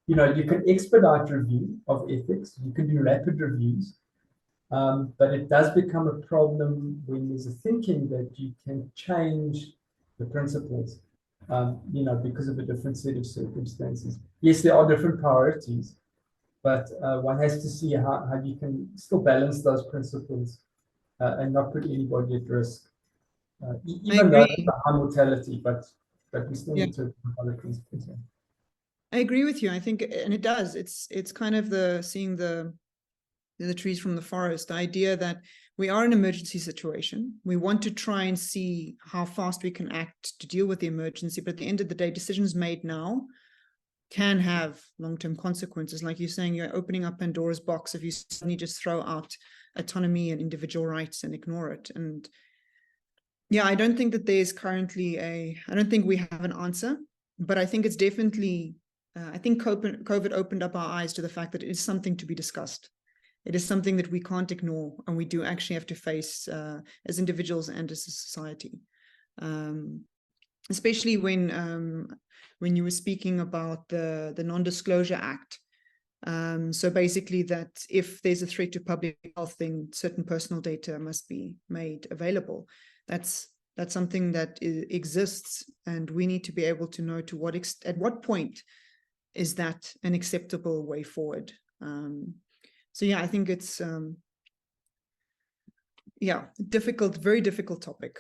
you can expedite review of ethics, you can do rapid reviews, but it does become a problem when there's a thinking that you can change the principles, because of a different set of circumstances. Yes, there are different priorities, but one has to see how you can still balance those principles and not put anybody at risk. Even though it's a high mortality, but we still need to follow principles. Yeah. I agree with you. I think, and it does. It's kind of seeing the trees from the forest. The idea that we are in an emergency situation. We want to try and see how fast we can act to deal with the emergency. But at the end of the day, decisions made now can have long-term consequences. Like you're saying, you're opening up Pandora's box if you suddenly just throw out autonomy and individual rights and ignore it. And yeah, I don't think that there's currently I don't think we have an answer, but I think it's definitely, I think COVID opened up our eyes to the fact that it is something to be discussed. It is something that we can't ignore, and we do actually have to face as individuals and as a society. Especially when you were speaking about the Non-Disclosure Act. So basically that if there's a threat to public health, then certain personal data must be made available. That's something that exists, and we need to be able to know at what point is that an acceptable way forward. So yeah, I think it's very difficult topic.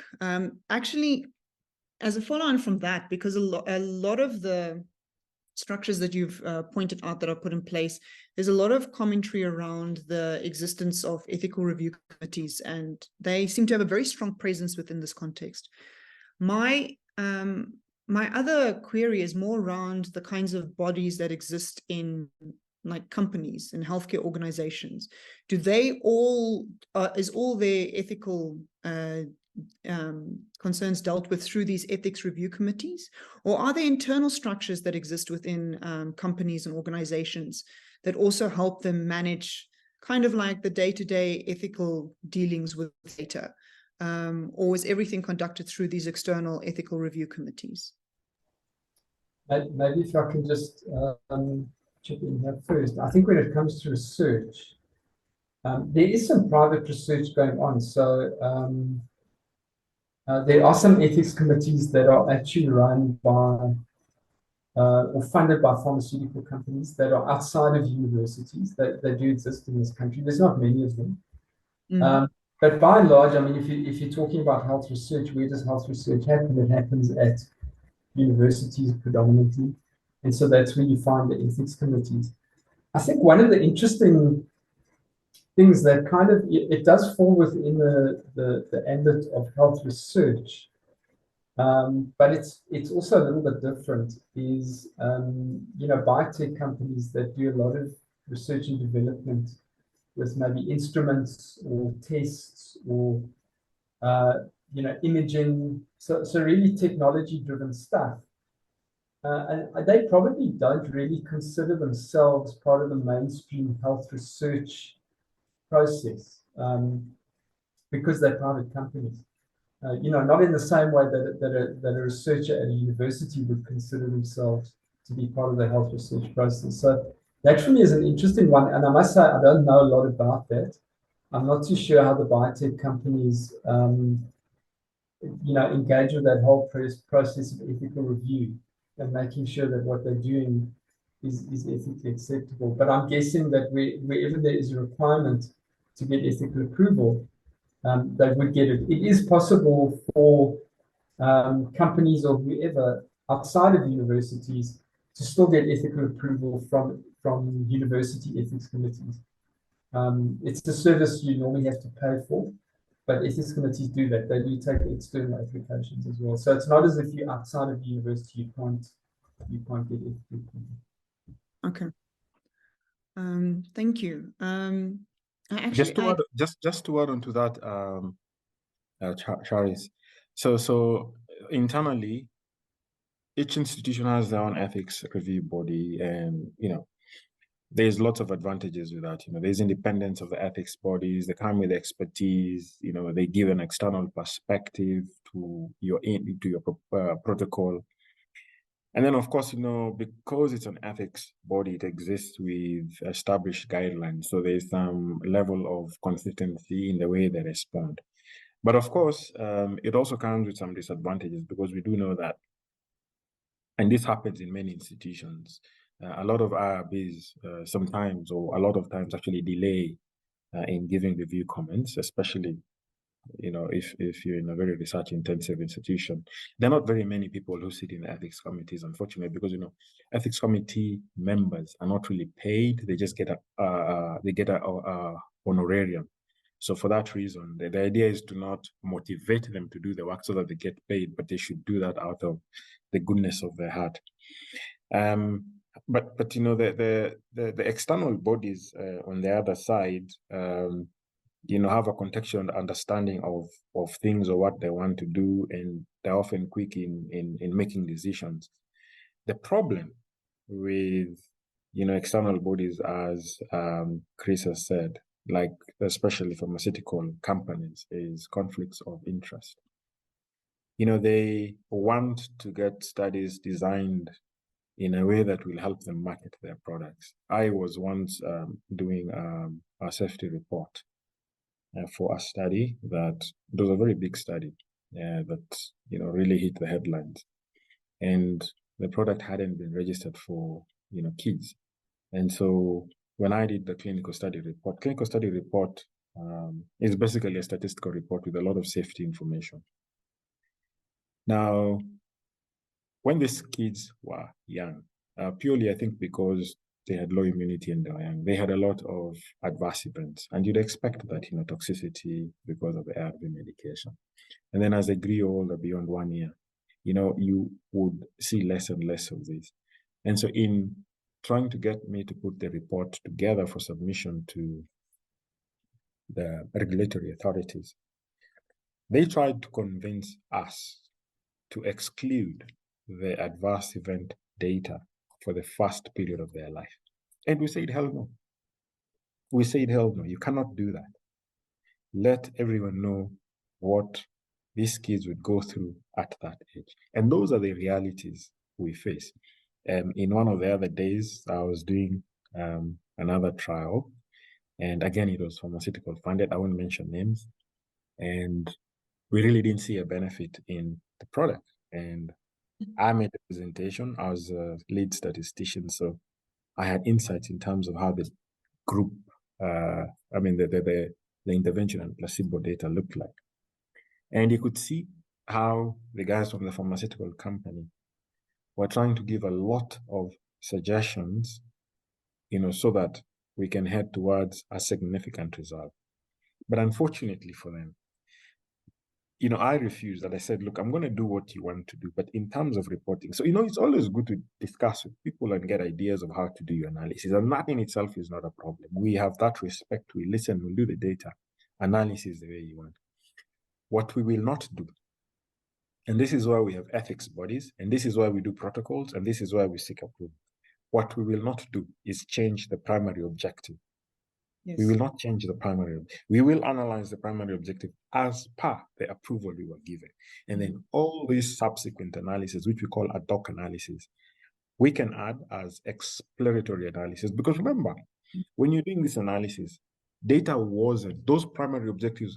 Actually, as a follow-on from that, because a lot of the structures that you've pointed out that are put in place, there's a lot of commentary around the existence of ethical review committees, and they seem to have a very strong presence within this context. My other query is more around the kinds of bodies that exist in like companies and healthcare organizations. Do they all, is all their ethical concerns dealt with through these ethics review committees? Or are there internal structures that exist within companies and organizations that also help them manage kind of like the day-to-day ethical dealings with data? Or is everything conducted through these external ethical review committees? Maybe if I can just chip in here first. I think when it comes to research, there is some private research going on. So there are some ethics committees that are actually run by or funded by pharmaceutical companies that are outside of universities that do exist in this country. There's not many of them. But by and large, I mean, if you're talking about health research, where does health research happen? It happens at universities predominantly. And so that's where you find the ethics committees. I think one of the interesting things that kind of, it does fall within the ambit of health research, but it's also a little bit different, is, biotech companies that do a lot of research and development with maybe instruments or tests or, imaging, so really technology-driven stuff. And they probably don't really consider themselves part of the mainstream health research process because they're private companies. Not in the same way that a researcher at a university would consider themselves to be part of the health research process. So that for me is an interesting one. And I must say, I don't know a lot about that. I'm not too sure how the biotech companies, engage with that whole process of ethical review and making sure that what they're doing is ethically acceptable. But I'm guessing that wherever there is a requirement to get ethical approval, they would get it. It is possible for companies or whoever outside of universities to still get ethical approval from university ethics committees. It's the service you normally have to pay for, but ethics committees do that. They do take external applications as well. So it's not as if you're outside of the university, you can't get ethical approval. Okay. Thank you. Just to add on to that, Charis. So internally, each institution has their own ethics review body, and there's lots of advantages with that. There's independence of the ethics bodies. They come with expertise. They give an external perspective to your protocol. And then, of course, because it's an ethics body, it exists with established guidelines. So there's some level of consistency in the way they respond. But of course, it also comes with some disadvantages, because we do know that, and this happens in many institutions, a lot of IRBs sometimes, or a lot of times, actually delay in giving review comments, especially if you're in a very research-intensive institution. There are not very many people who sit in ethics committees, unfortunately, because ethics committee members are not really paid. They just get a honorarium. So for that reason, the idea is to not motivate them to do the work so that they get paid, but they should do that out of the goodness of their heart. But the external bodies on the other side, have a contextual understanding of things or what they want to do, and they're often quick in making decisions. The problem with external bodies, as Chris has said, like especially pharmaceutical companies, is conflicts of interest. They want to get studies designed in a way that will help them market their products. I was once doing a safety report for a study that it was a very big study that really hit the headlines, and the product hadn't been registered for kids. And so when I did the clinical study report is basically a statistical report with a lot of safety information. Now, when these kids were young, purely I think because they had low immunity and they were young, they had a lot of adverse events, and you'd expect that toxicity because of the ARV medication. And then as they grew older, beyond 1 year, you would see less and less of this. And so in trying to get me to put the report together for submission to the regulatory authorities, they tried to convince us to exclude the adverse event data for the first period of their life. And we said, hell no. We said, hell no, you cannot do that. Let everyone know what these kids would go through at that age. And those are the realities we face. In one of the other days, I was doing another trial. And again, it was pharmaceutical funded. I won't mention names. And we really didn't see a benefit in the product. And I made a presentation. I was a lead statistician, so I had insights in terms of how the group, the intervention and placebo data looked like. And you could see how the guys from the pharmaceutical company were trying to give a lot of suggestions, so that we can head towards a significant result. But unfortunately for them, I refused, and I said, look, I'm going to do what you want to do, but in terms of reporting. So, it's always good to discuss with people and get ideas of how to do your analysis. And that in itself is not a problem. We have that respect. We listen, we'll do the data analysis the way you want. What we will not do, and this is why we have ethics bodies, and this is why we do protocols, and this is why we seek approval. What we will not do is change the primary objective. Yes. We will not change the primary. We will analyze the primary objective as per the approval we were given. And then all these subsequent analysis, which we call ad hoc analysis, we can add as exploratory analysis. Because remember, when you're doing this analysis, data wasn't, those primary objectives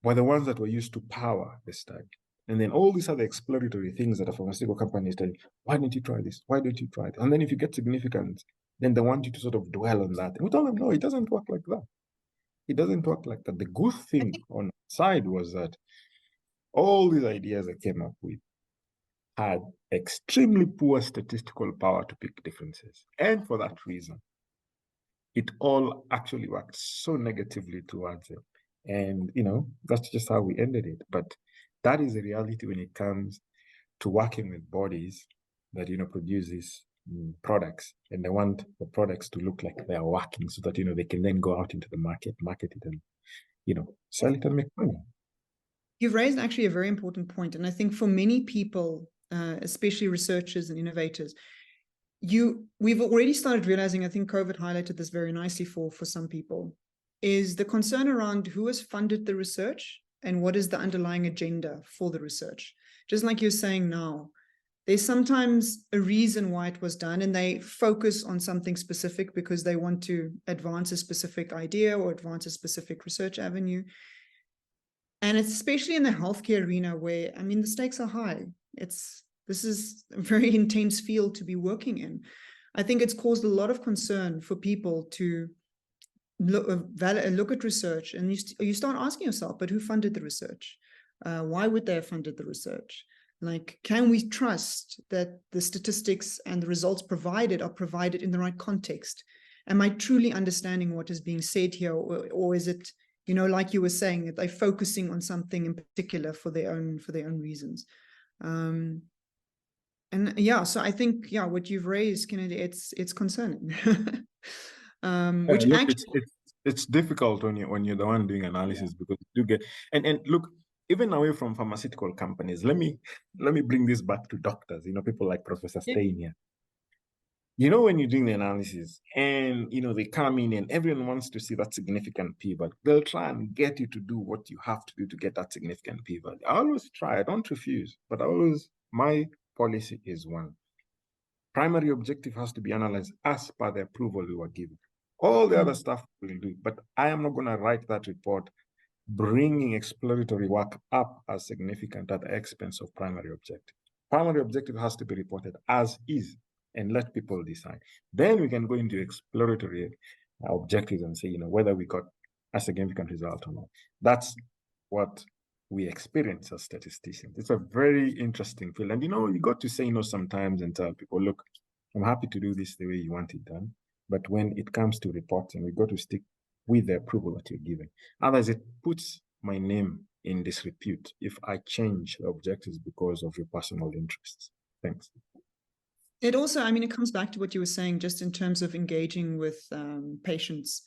were the ones that were used to power the study. And then all these other exploratory things that a pharmaceutical company is telling, why don't you try this? Why don't you try it? And then if you get significance, then they want you to sort of dwell on that. And we tell them, no, it doesn't work like that. It doesn't work like that. The good thing on the side was that all these ideas I came up with had extremely poor statistical power to pick differences. And for that reason, it all actually worked so negatively towards them. And, you know, that's just how we ended it. But that is the reality when it comes to working with bodies that, you know, produce these products, and they want the products to look like they are working so that, you know, they can then go out into the market it, and, you know, sell it and make money. You've raised actually a very important point. And I think for many people, especially researchers and innovators, we've already started realizing, I think COVID highlighted this very nicely for some people, is the concern around who has funded the research and what is the underlying agenda for the research. Just like you're saying now, there's sometimes a reason why it was done, and they focus on something specific because they want to advance a specific idea or advance a specific research avenue. And it's especially in the healthcare arena where, I mean, the stakes are high. This is a very intense field to be working in. I think it's caused a lot of concern for people to look at research, and you start asking yourself, but who funded the research? Why would they have funded the research? Like, can we trust that the statistics and the results provided are provided in the right context? Am I truly understanding what is being said here? Or is it, you know, like you were saying, that they're focusing on something in particular for their own reasons? And yeah, so I think, yeah, what you've raised, Kennedy, it's concerning. Which look, actually, it's difficult when you're the one doing analysis, because you get, and look, even away from pharmaceutical companies, let me bring this back to doctors, you know, people like Professor Stein here. You know, when you're doing the analysis and, you know, they come in and everyone wants to see that significant p-value, they'll try and get you to do what you have to do to get that significant p-value. I always try, I don't refuse, but my policy is one. Primary objective has to be analyzed as per the approval we were given. All the other stuff we'll do, but I am not going to write that report bringing exploratory work up as significant at the expense of primary objective. Primary objective has to be reported as is and let people decide. Then we can go into exploratory objectives and say, you know, whether we got a significant result or not. That's what we experience as statisticians. It's a very interesting field. And, you know, you got to say no sometimes and tell people, look, I'm happy to do this the way you want it done. But when it comes to reporting, we got to stick with the approval that you're giving. Otherwise, it puts my name in disrepute if I change the objectives because of your personal interests. Thanks. it also, I mean, it comes back to what you were saying, just in terms of engaging with patients.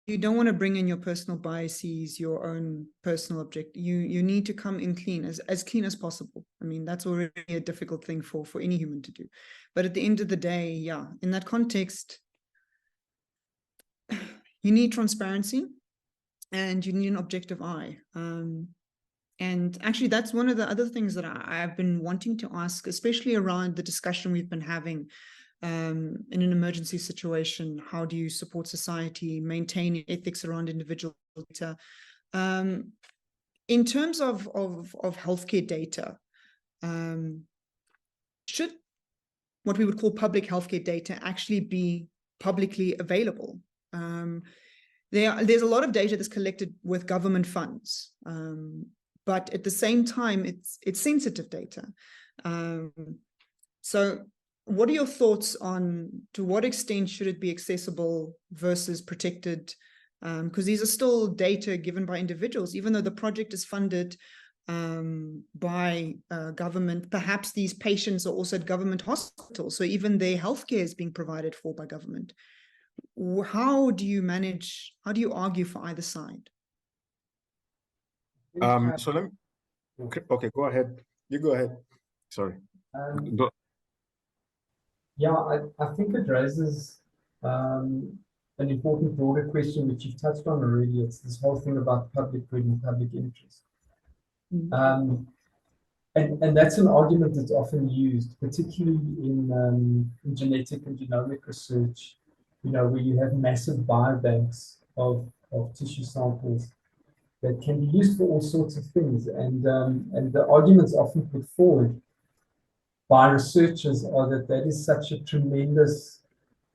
You don't want to bring in your personal biases, your own personal object. You need to come in clean, as clean as possible. I mean, that's already a difficult thing for any human to do. But at the end of the day, yeah, in that context, you need transparency and you need an objective eye. And actually, that's one of the other things that I've been wanting to ask, especially around the discussion we've been having in an emergency situation. How do you support society, maintain ethics around individual data? In terms of healthcare data, should what we would call public healthcare data actually be publicly available? There's a lot of data that's collected with government funds, but at the same time, it's sensitive data. So what are your thoughts on to what extent should it be accessible versus protected? Because these are still data given by individuals, even though the project is funded by government. Perhaps these patients are also at government hospitals, so even their healthcare is being provided for by government. How do you manage, how do you argue for either side? So let me, okay, go ahead. You go ahead. Sorry. Yeah, I think it raises an important broader question, which you've touched on already. It's this whole thing about public good and public interest. And that's an argument that's often used, particularly in genetic and genomic research, you know, where you have massive biobanks of tissue samples that can be used for all sorts of things. And the arguments often put forward by researchers are that that is such a tremendous,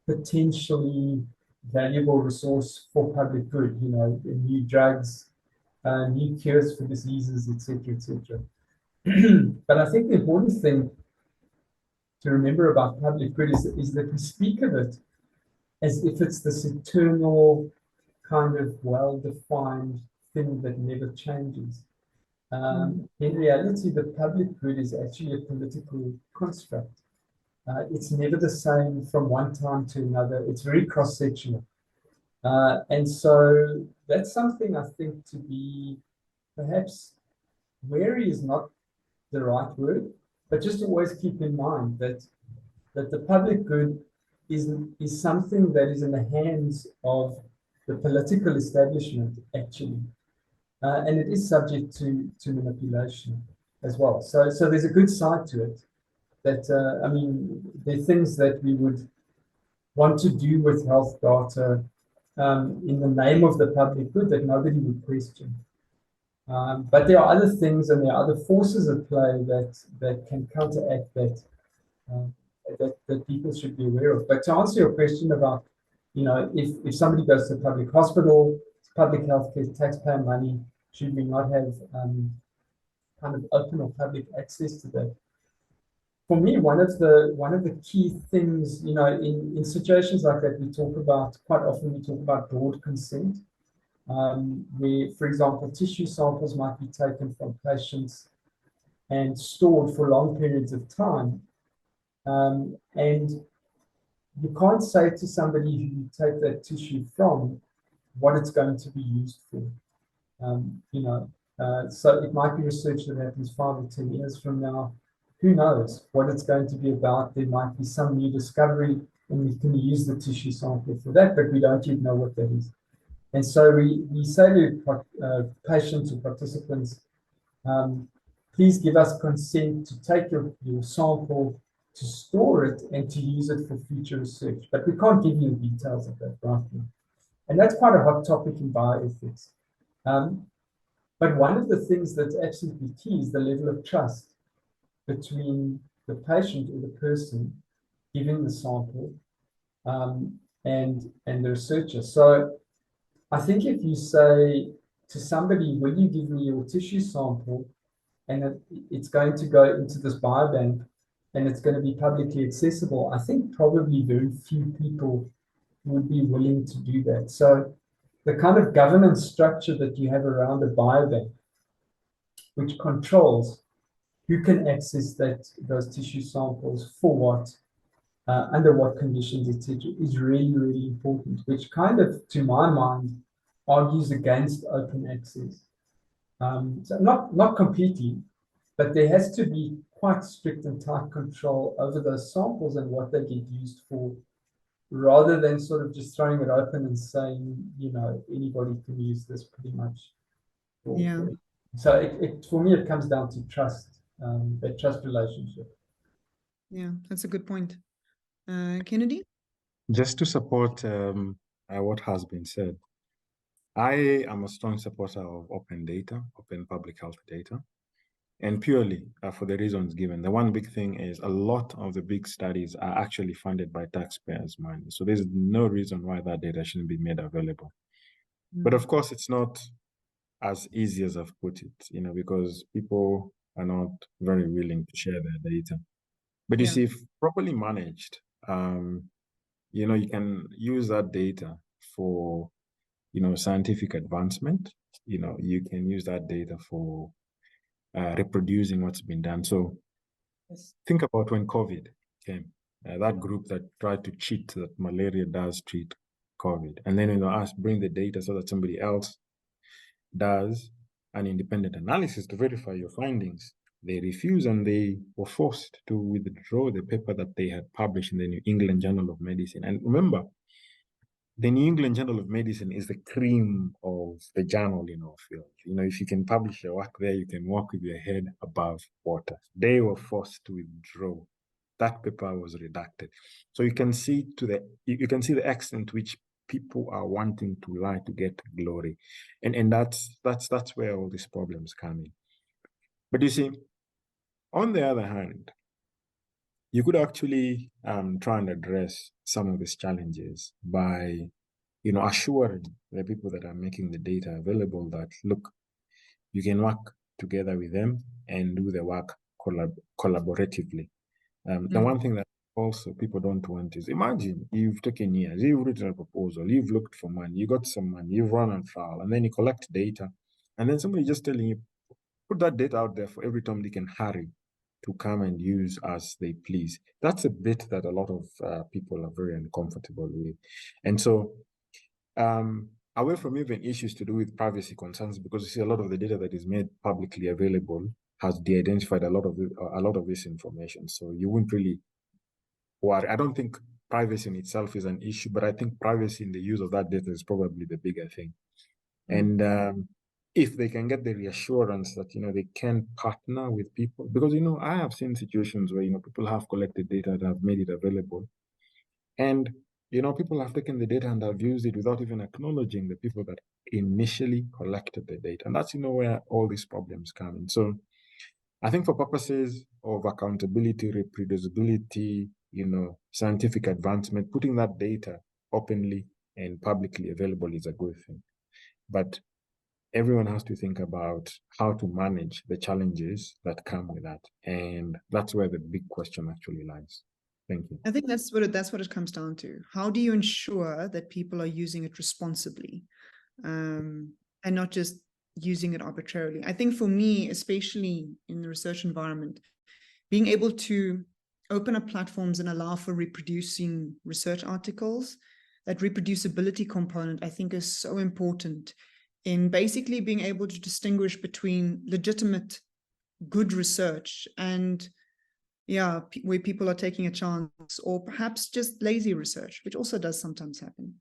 potentially valuable resource for public good, you know, new drugs, new cures for diseases, etc., etc. But I think the important thing to remember about public good is that we speak of it as if it's this eternal kind of well-defined thing that never changes. In reality, the public good is actually a political construct. It's never the same from one time to another. It's very cross-sectional. And so that's something I think to be perhaps wary is not the right word, but just always keep in mind that the public good is something that is in the hands of the political establishment, actually. And it is subject to manipulation as well. So there's a good side to it. That I mean, there are things that we would want to do with health data in the name of the public good that nobody would question. But there are other things and there are other forces at play that can counteract that, that people should be aware of. But to answer your question about, you know, if somebody goes to a public hospital, it's public health care, taxpayer money, should we not have kind of open or public access to that? For me, one of the key things, you know, in situations like that, we talk about, quite often we talk about broad consent, where, for example, tissue samples might be taken from patients and stored for long periods of time. And you can't say to somebody who you take that tissue from what it's going to be used for. You know, so it might be research that happens 5 or 10 years from now. Who knows what it's going to be about? There might be some new discovery and we can use the tissue sample for that, but we don't yet know what that is. And so we say to patients or participants, please give us consent to take your sample, to store it and to use it for future research. But we can't give you the details of that right now. And that's quite a hot topic in bioethics. But one of the things that's absolutely key is the level of trust between the patient or the person giving the sample and the researcher. So I think if you say to somebody, will you give me your tissue sample and it's going to go into this biobank and it's going to be publicly accessible, I think probably very few people would be willing to do that. So the kind of governance structure that you have around a biobank, which controls who can access those tissue samples for what, under what conditions, etc., is really, really important, which kind of, to my mind, argues against open access. So not completely, but there has to be quite strict and tight control over those samples and what they get used for, rather than sort of just throwing it open and saying, you know, anybody can use this pretty much. Yeah. So it for me, it comes down to trust, that trust relationship. Yeah, that's a good point. Kennedy? Just to support what has been said, I am a strong supporter of open data, open public health data, and purely for the reasons given. The one big thing is a lot of the big studies are actually funded by taxpayers' money. So there's no reason why that data shouldn't be made available. But of course, it's not as easy as I've put it, you know, because people are not very willing to share their data. But you see, if properly managed, you know, you can use that data for, you know, scientific advancement. You know, you can use that data for reproducing what's been done. So think about when COVID came, that group that tried to cheat that malaria does treat COVID. And then, you know, us bring the data so that somebody else does an independent analysis to verify your findings. They refused and they were forced to withdraw the paper that they had published in the New England Journal of Medicine. And remember, the New England Journal of Medicine is the cream of the journal in our field. You know, if you can publish your work there, you can walk with your head above water. They were forced to withdraw. That paper was redacted. So you can see the extent to which people are wanting to lie to get glory. And that's where all these problems come in. But you see, on the other hand, you could actually try and address some of these challenges by, assuring the people that are making the data available that, look, you can work together with them and do the work collaboratively. The one thing that also people don't want is, imagine you've taken years, you've written a proposal, you've looked for money, you got some money, you've run a trial, and then you collect data, and then somebody just telling you, put that data out there for every Tom, Dick, and Harry to come and use as they please. That's a bit that a lot of people are very uncomfortable with. And so, away from even issues to do with privacy concerns, because you see a lot of the data that is made publicly available has de-identified a lot of this information. So you wouldn't really worry. I don't think privacy in itself is an issue, but I think privacy in the use of that data is probably the bigger thing. And if they can get the reassurance that, they can partner with people, because, I have seen situations where, people have collected data that have made it available. And, people have taken the data and have used it without even acknowledging the people that initially collected the data. And that's, where all these problems come in. So I think for purposes of accountability, reproducibility, scientific advancement, putting that data openly and publicly available is a good thing. But everyone has to think about how to manage the challenges that come with that. And that's where the big question actually lies. Thank you. I think that's what it comes down to. How do you ensure that people are using it responsibly, and not just using it arbitrarily? I think for me, especially in the research environment, being able to open up platforms and allow for reproducing research articles, that reproducibility component, I think, is so important in basically being able to distinguish between legitimate, good research and, where people are taking a chance, or perhaps just lazy research, which also does sometimes happen.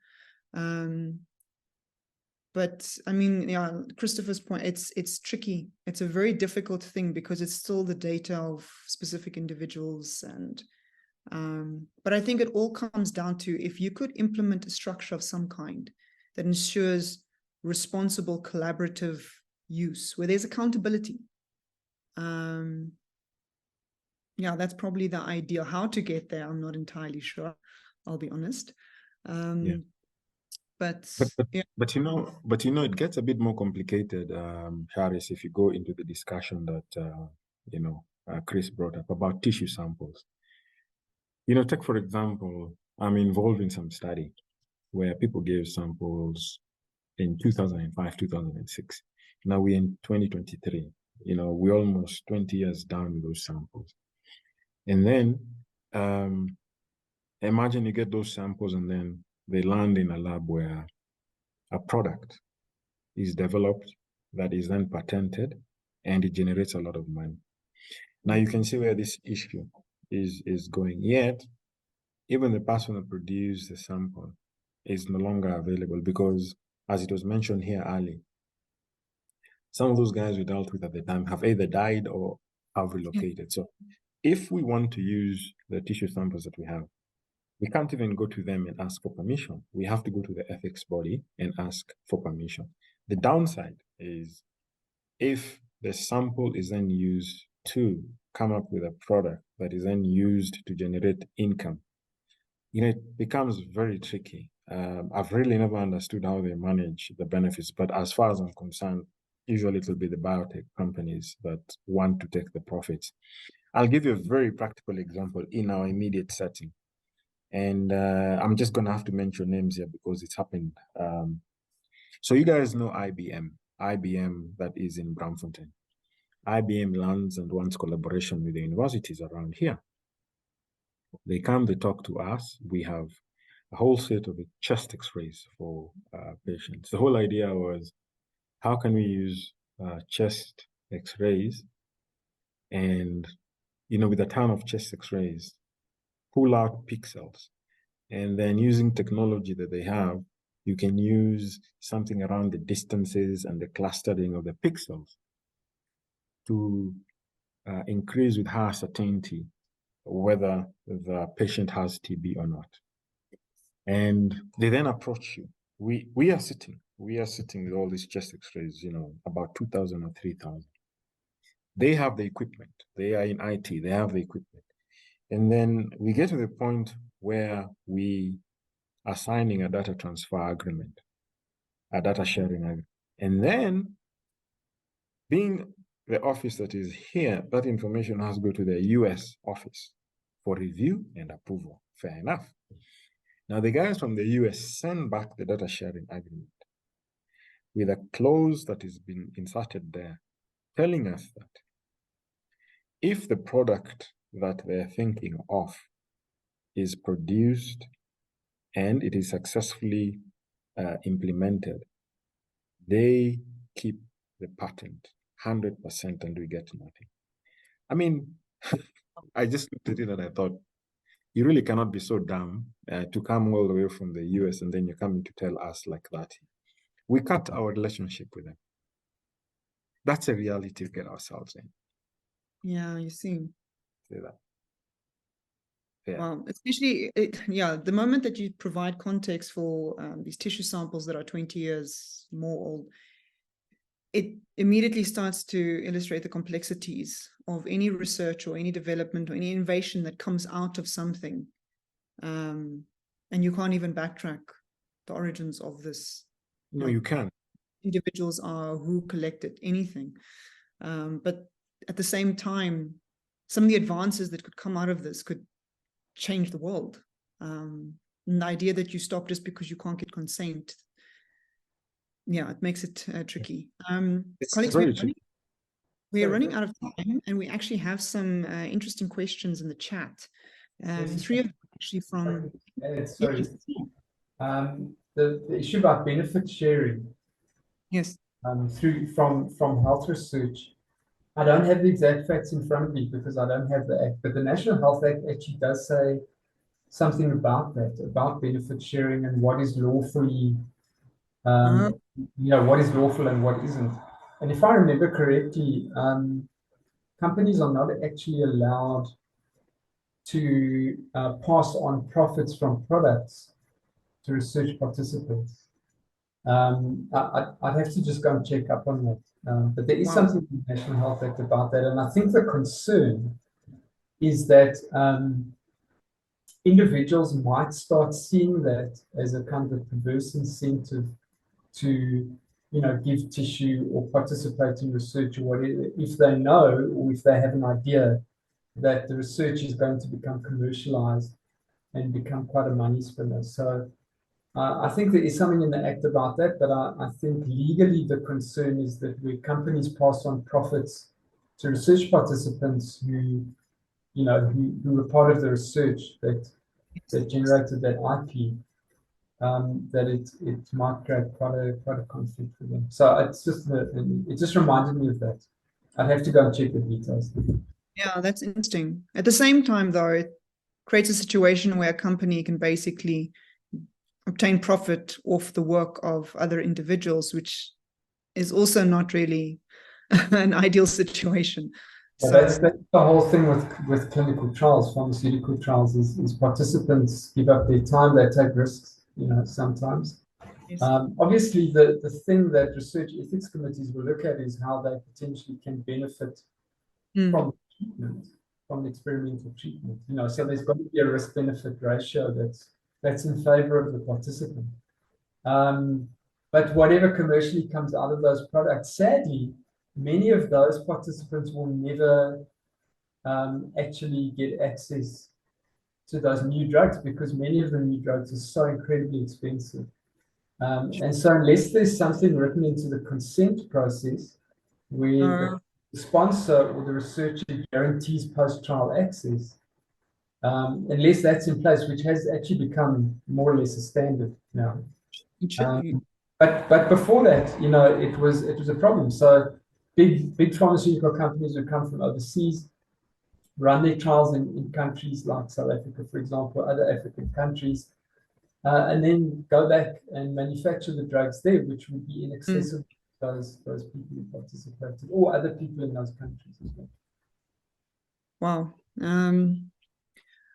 But I mean, Christopher's point, it's tricky. It's a very difficult thing because it's still the data of specific individuals. And but I think it all comes down to, if you could implement a structure of some kind that ensures responsible collaborative use, where there's accountability. That's probably the ideal. How to get there, I'm not entirely sure, I'll be honest. But it gets a bit more complicated, Charis, if you go into the discussion that Chris brought up about tissue samples. Take for example, I'm involved in some study where people gave samples in 2005, 2006. Now we're in 2023. We're almost 20 years down with those samples. And then imagine you get those samples and then they land in a lab where a product is developed that is then patented and it generates a lot of money. Now you can see where this issue is going. Yet, even the person that produced the sample is no longer available because, as it was mentioned here earlier, some of those guys we dealt with at the time have either died or have relocated. So if we want to use the tissue samples that we have, we can't even go to them and ask for permission. We have to go to the ethics body and ask for permission. The downside is if the sample is then used to come up with a product that is then used to generate income, it becomes very tricky. I've really never understood how they manage the benefits, but as far as I'm concerned, usually it will be the biotech companies that want to take the profits. I'll give you a very practical example in our immediate setting. And I'm just going to have to mention names here because it's happened. So you guys know IBM that is in Braamfontein. IBM lands and wants collaboration with the universities around here. They come, they talk to us. We have a whole set of chest x-rays for patients. The whole idea was, how can we use chest x-rays and, with a ton of chest x-rays, pull out pixels, and then using technology that they have, you can use something around the distances and the clustering of the pixels to increase with higher certainty whether the patient has TB or not. And they then approach you. We are sitting with all these chest x-rays, about 2,000 or 3,000. They have the equipment. They are in IT. They have the equipment. And then we get to the point where we are signing a data transfer agreement, a data sharing agreement. And then, being the office that is here, that information has to go to the US office for review and approval. Fair enough. Now, the guys from the US send back the data sharing agreement with a clause that has been inserted there, telling us that if the product that they're thinking of is produced and it is successfully implemented, they keep the patent 100% and we get nothing. I mean, I just looked at it and I thought, you really cannot be so dumb to come all the way from the US and then you're coming to tell us like that. We cut our relationship with them. That's a reality to get ourselves in. Yeah, you see. Say that. Yeah. Well, especially, the moment that you provide context for these tissue samples that are 20 years more old, it immediately starts to illustrate the complexities of any research or any development or any innovation that comes out of something. And you can't even backtrack the origins of this. No, you can't. Individuals are who collected anything. But at the same time, some of the advances that could come out of this could change the world. And the idea that you stop just because you can't get consent, it makes it tricky. Colleagues, very tricky. We are running out of time, and we actually have some interesting questions in the chat. Three of them actually from... Sorry. The issue about benefit sharing. Yes. From health research. I don't have the exact facts in front of me because I don't have the act, but the National Health Act actually does say something about that, about benefit sharing and what is lawfully, what is lawful and what isn't. And if I remember correctly, companies are not actually allowed to pass on profits from products to research participants. I'd have to just go and check up on that. But there is something in the National Health Act about that. And I think the concern is that individuals might start seeing that as a kind of perverse incentive to, give tissue or participate in research or whatever, if they know or if they have an idea that the research is going to become commercialized and become quite a money spinner. So I think there is something in the act about that, but I think legally the concern is that where companies pass on profits to research participants who were part of the research that generated that IP, that it might create quite a conflict for them. So it just reminded me of that. I'd have to go and check the details. Yeah, that's interesting. At the same time, though, it creates a situation where a company can basically obtain profit off the work of other individuals, which is also not really an ideal situation. So that's the whole thing with clinical trials, pharmaceutical trials, is participants give up their time, they take risks, sometimes. Yes. Obviously, the thing that research ethics committees will look at is how they potentially can benefit from treatment, from experimental treatment. So there's got to be a risk-benefit ratio that's in favor of the participant. But whatever commercially comes out of those products, sadly, many of those participants will never actually get access to those new drugs because many of the new drugs are so incredibly expensive. And so unless there's something written into the consent process where the sponsor or the researcher guarantees post-trial access, unless that's in place, which has actually become more or less a standard now. But before that, it was a problem. So big pharmaceutical companies would come from overseas, run their trials in countries like South Africa, for example, other African countries, and then go back and manufacture the drugs there, which would be inaccessible to those people who participated or other people in those countries as well. Wow.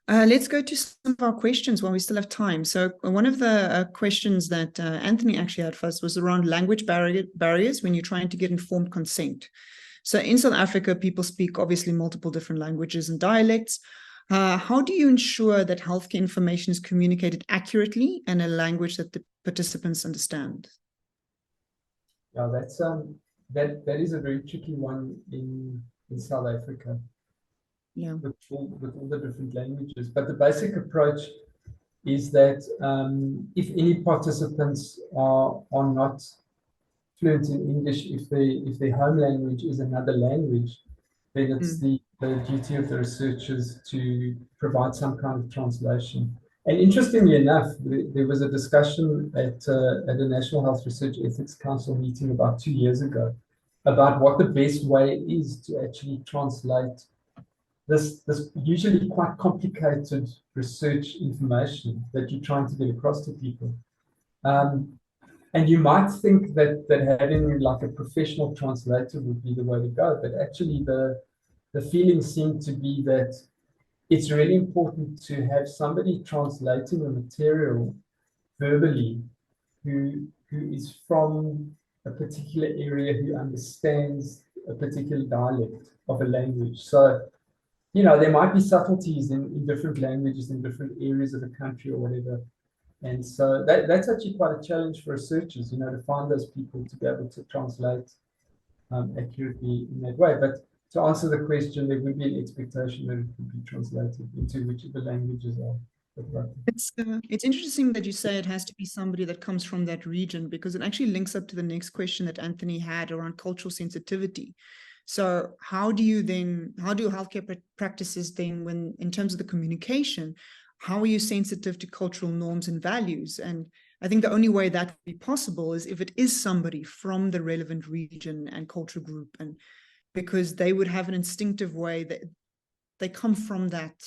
Let's go to some of our questions while we still have time. So one of the questions that Anthony actually had for us was around language barriers when you're trying to get informed consent. So in South Africa, people speak obviously multiple different languages and dialects. How do you ensure that healthcare information is communicated accurately in a language that the participants understand? Yeah, that is a very tricky one in South Africa. Yeah. With all the different languages. But the basic approach is that if any participants are not fluent in English, if their home language is another language, then it's the duty of the researchers to provide some kind of translation. And interestingly enough, there was a discussion at a National Health Research Ethics Council meeting about 2 years ago about what the best way is to actually translate this usually quite complicated research information that you're trying to get across to people. And you might think that having like a professional translator would be the way to go, but actually the feeling seemed to be that it's really important to have somebody translating the material verbally who is from a particular area, who understands a particular dialect of a language. So there might be subtleties in different languages in different areas of the country or whatever. And so that's actually quite a challenge for researchers, to find those people to be able to translate accurately in that way. But to answer the question, there would be an expectation that it would be translated into whichever languages are. It's interesting that you say it has to be somebody that comes from that region, because it actually links up to the next question that Anthony had around cultural sensitivity. So how do healthcare practices then, when in terms of the communication, how are you sensitive to cultural norms and values? And I think the only way that would be possible is if it is somebody from the relevant region and culture group, and because they would have an instinctive way that they come from that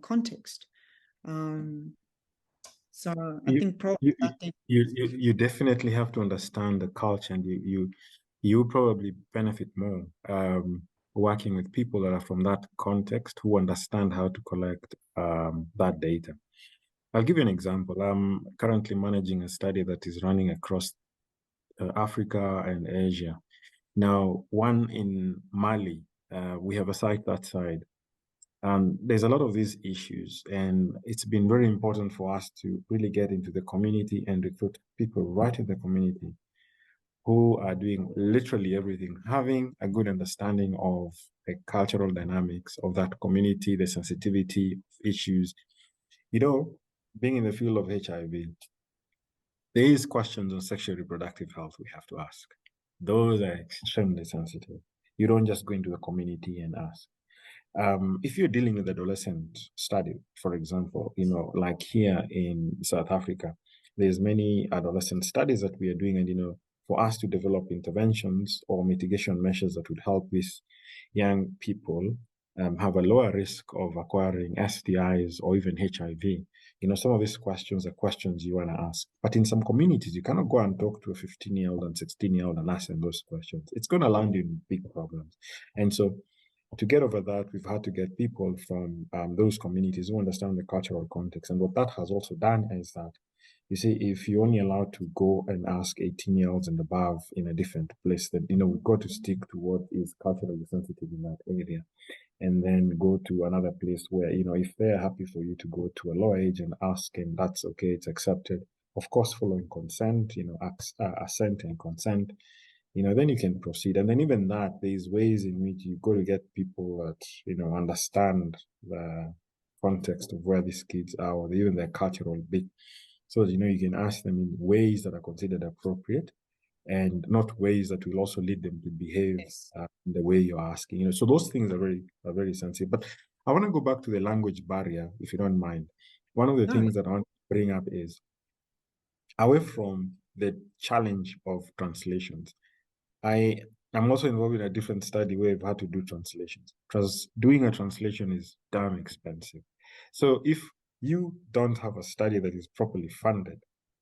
context. So I think probably you definitely have to understand the culture, and you probably benefit more working with people that are from that context who understand how to collect that data. I'll give you an example. I'm currently managing a study that is running across Africa and Asia. Now, one in Mali, we have a site that side. There's a lot of these issues, and it's been very important for us to really get into the community and recruit people right in the community who are doing literally everything, having a good understanding of the cultural dynamics of that community, the sensitivity of issues. Being in the field of HIV, there is questions on sexual reproductive health we have to ask. Those are extremely sensitive. You don't just go into the community and ask. If you're dealing with adolescent study, for example, like here in South Africa, there's many adolescent studies that we are doing, and for us to develop interventions or mitigation measures that would help these young people have a lower risk of acquiring STIs or even HIV. Some of these questions are questions you want to ask. But in some communities, you cannot go and talk to a 15-year-old and 16-year-old and ask them those questions. It's going to land you in big problems. And so to get over that, we've had to get people from those communities who understand the cultural context. And what that has also done is that, you see, if you're only allowed to go and ask 18-year-olds and above in a different place, then, we've got to stick to what is culturally sensitive in that area. And then go to another place where, if they're happy for you to go to a lower age and ask, and that's okay, it's accepted. Of course, following consent, assent and consent, then you can proceed. And then even that, there's ways in which you got to get people that, understand the context of where these kids are, or even their cultural bit. So that, you can ask them in ways that are considered appropriate, and not ways that will also lead them to behave in the way you're asking. So those things are very sensitive. But I want to go back to the language barrier, if you don't mind. One of the things that I want to bring up is, away from the challenge of translations, I'm also involved in a different study where we've had to do translations, because doing a translation is damn expensive. So if you don't have a study that is properly funded,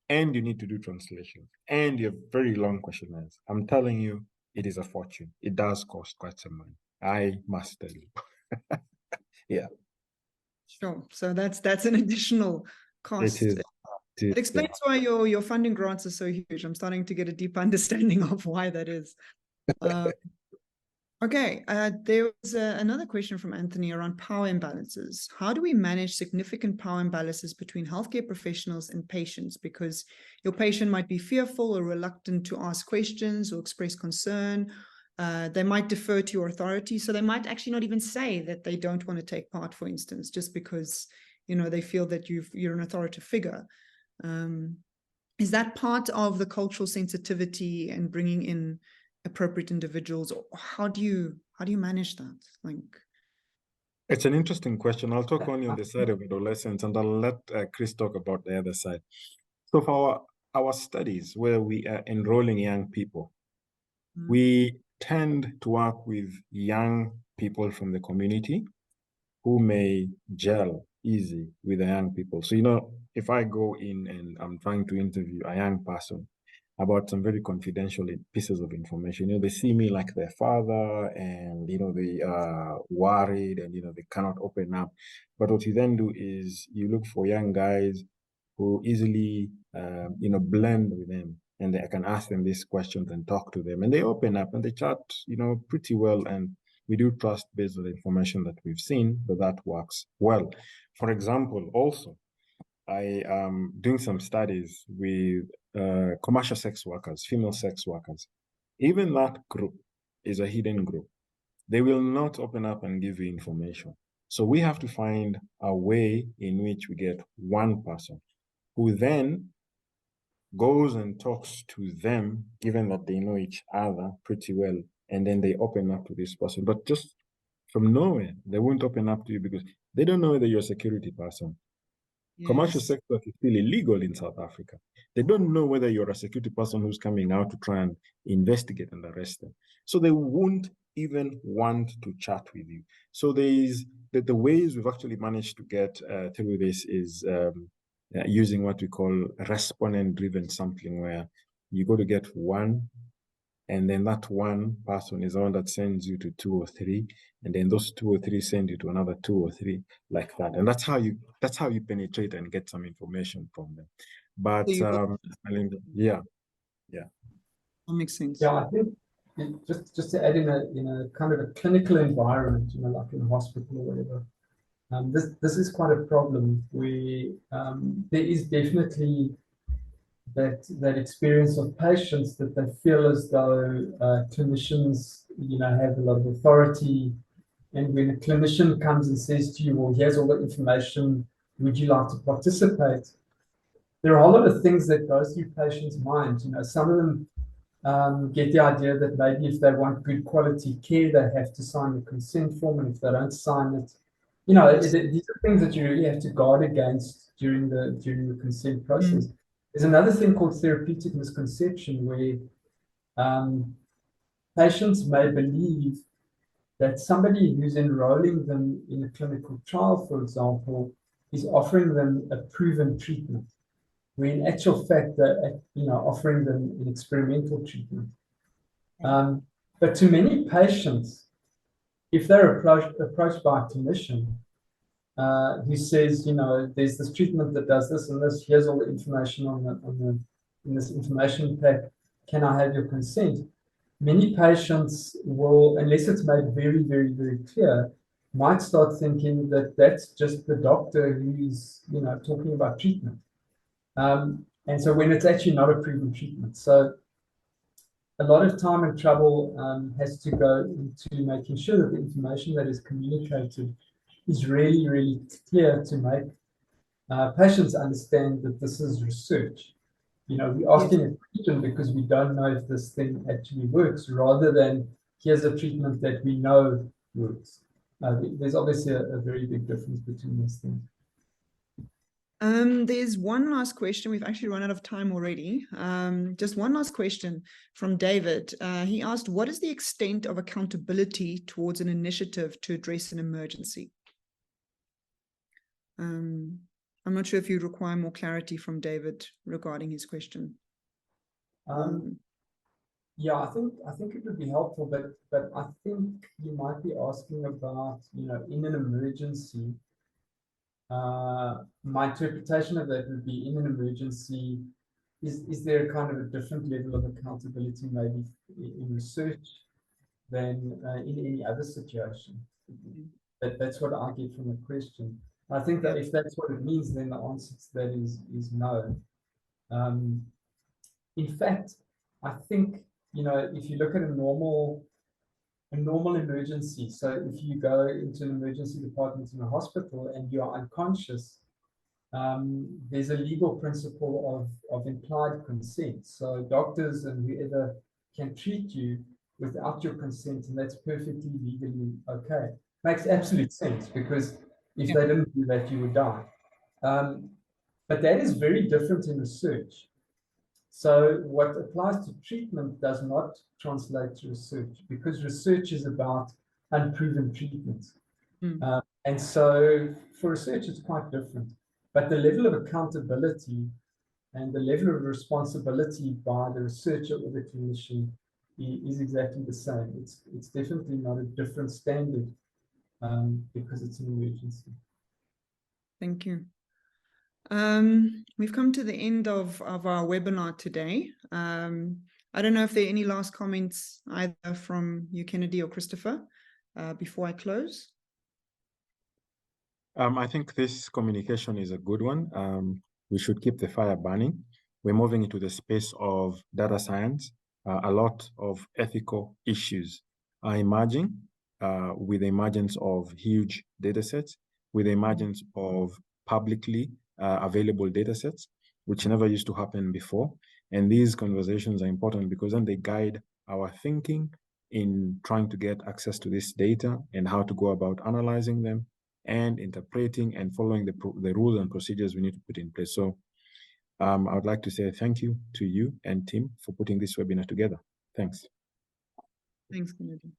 and you need to do translations, and you have very long questionnaires, I'm telling you, it is a fortune. It does cost quite some money. I must tell you. Yeah. Sure. So that's an additional cost. It is. It explains why your funding grants are so huge. I'm starting to get a deep understanding of why that is. Okay, there was another question from Anthony around power imbalances. How do we manage significant power imbalances between healthcare professionals and patients? Because your patient might be fearful or reluctant to ask questions or express concern. They might defer to your authority. So they might actually not even say that they don't want to take part, for instance, just because, you know, they feel that you're an authoritative figure. Is that part of the cultural sensitivity and bringing in appropriate individuals? Or how do you manage that? Like, it's an interesting question. I'll talk only on the side of adolescents, and I'll let Chris talk about the other side. So for our studies where we are enrolling young people, we tend to work with young people from the community who may gel easy with the young people. So, you know, if I go in and I'm trying to interview a young person about some very confidential pieces of information, you know, they see me like their father, and, you know, they are worried, and, you know, they cannot open up. But what you then do is you look for young guys who easily, you know, blend with them, and I can ask them these questions and talk to them, and they open up and they chat, you know, pretty well. And we do trust, based on the information that we've seen, that works well. For example, also, I am doing some studies with commercial sex workers, female sex workers. Even that group is a hidden group. They will not open up and give you information. So we have to find a way in which we get one person who then goes and talks to them, given that they know each other pretty well, and then they open up to this person. But just from nowhere, they won't open up to you because they don't know whether you're a security person. yes. Commercial sex work is still illegal in South Africa. They don't know whether you're a security person who's coming out to try and investigate and arrest them. So they won't even want to chat with you. So there's the ways we've actually managed to get through this is using what we call respondent-driven sampling, where you go to get one, and then that one person is the one that sends you to 2 or 3, and then those 2 or 3 send you to another 2 or 3, like that. And that's how you penetrate and get some information from them. But yeah, That makes sense. Yeah, I think just to add in a kind of a clinical environment, you know, like in a hospital or whatever. This is quite a problem where there is definitely that experience of patients that they feel as though clinicians, you know, have a lot of authority. And when a clinician comes and says to you, well, here's all the information, would you like to participate? There are a whole lot of things that go through patients' minds. You know, some of them get the idea that maybe if they want good quality care, they have to sign the consent form, and if they don't sign it, you know, these are things that you really have to guard against during the consent process. There's another thing called therapeutic misconception, where patients may believe that somebody who's enrolling them in a clinical trial, for example, is offering them a proven treatment, where in actual fact they're, you know, offering them an experimental treatment. But to many patients, if they're approached by a clinician who says, you know, there's this treatment that does this and this, here's all the information in this information pack, can I have your consent? Many patients will, unless it's made very, very, very clear, might start thinking that that's just the doctor who's, you know, talking about treatment. And so when it's actually not a proven treatment. So a lot of time and trouble has to go into making sure that the information that is communicated is really, really clear to make patients understand that this is research. You know, we're asking a question because we don't know if this thing actually works, rather than here's a treatment that we know works. There's obviously a very big difference between these things. There's one last question. We've actually run out of time already. Just one last question from David. He asked, what is the extent of accountability towards an initiative to address an emergency? I'm not sure if you require more clarity from David regarding his question. Yeah, I think it would be helpful, but I think you might be asking about, you know, in an emergency, My interpretation of that would be in an emergency, is there a kind of a different level of accountability maybe in research than in any other situation? That's what I get from the question. I think that if that's what it means, then the answer to that is no. In fact, I think, you know, if you look at a normal emergency, so if you go into an emergency department in a hospital and you are unconscious, there's a legal principle of implied consent. So doctors and whoever can treat you without your consent, and that's perfectly legally okay. Makes absolute sense, because if they didn't do that, you would die. But that is very different in research. So what applies to treatment does not translate to research, because research is about unproven treatments. And so for research, it's quite different. But the level of accountability and the level of responsibility by the researcher or the clinician is exactly the same. It's definitely not a different standard because it's an emergency. Thank you. We've come to the end of our webinar today. I don't know if there are any last comments either from you, Kennedy, or Christopher, before I close. I think this communication is a good one. We should keep the fire burning. We're moving into the space of data science. A lot of ethical issues are emerging with the emergence of huge data sets, with the emergence of publicly available data sets, which never used to happen before. And these conversations are important because then they guide our thinking in trying to get access to this data and how to go about analyzing them and interpreting and following the rules and procedures we need to put in place. So I would like to say thank you to you and Tim for putting this webinar together. Thanks. Thanks, Kennedy.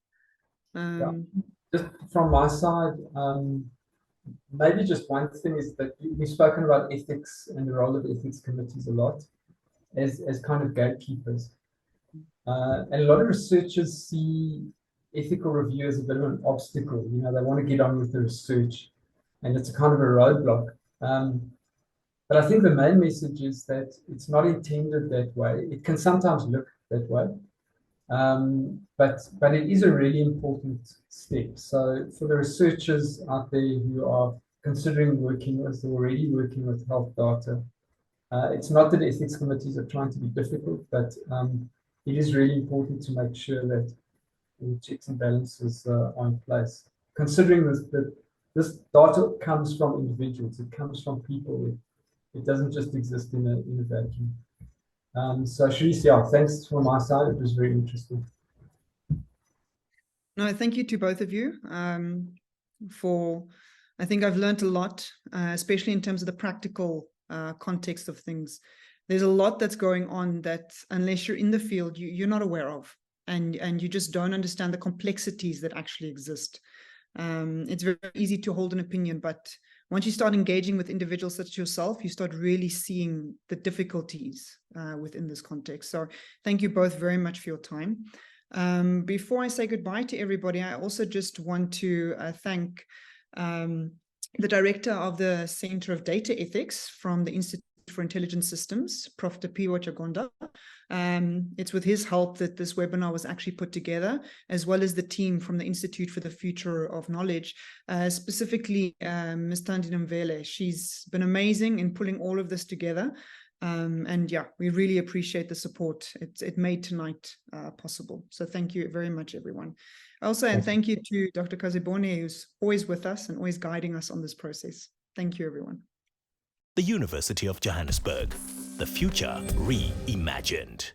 Just from my side, maybe just one thing is that we've spoken about ethics and the role of ethics committees a lot as kind of gatekeepers. And a lot of researchers see ethical review as a bit of an obstacle. You know, they want to get on with the research and it's a kind of a roadblock. But I think the main message is that it's not intended that way. It can sometimes look that way. But it is a really important step. So for the researchers out there who are considering working with or already working with health data, it's not that ethics committees are trying to be difficult, but it is really important to make sure that all checks and balances are in place. Considering this data comes from individuals, it comes from people. It doesn't just exist in a vacuum. So Charis, yeah, thanks from my side. It was very interesting. No, thank you to both of you I think I've learned a lot, especially in terms of the practical context of things. There's a lot that's going on that unless you're in the field, you're not aware of, and you just don't understand the complexities that actually exist. It's very easy to hold an opinion, but once you start engaging with individuals such as yourself, you start really seeing the difficulties within this context. So thank you both very much for your time. Before I say goodbye to everybody, I also just want to thank the director of the Center of Data Ethics from the Institute for Intelligent Systems, Prof. Tapiwa Chagonda. It's with his help that this webinar was actually put together, as well as the team from the Institute for the Future of Knowledge, specifically Ms. Tandina Mvele. She's been amazing in pulling all of this together. And yeah, we really appreciate the support. It made tonight possible. So thank you very much, everyone. Also, and thank you to Dr. Kazibone, who's always with us and always guiding us on this process. Thank you, everyone. The University of Johannesburg, the future reimagined.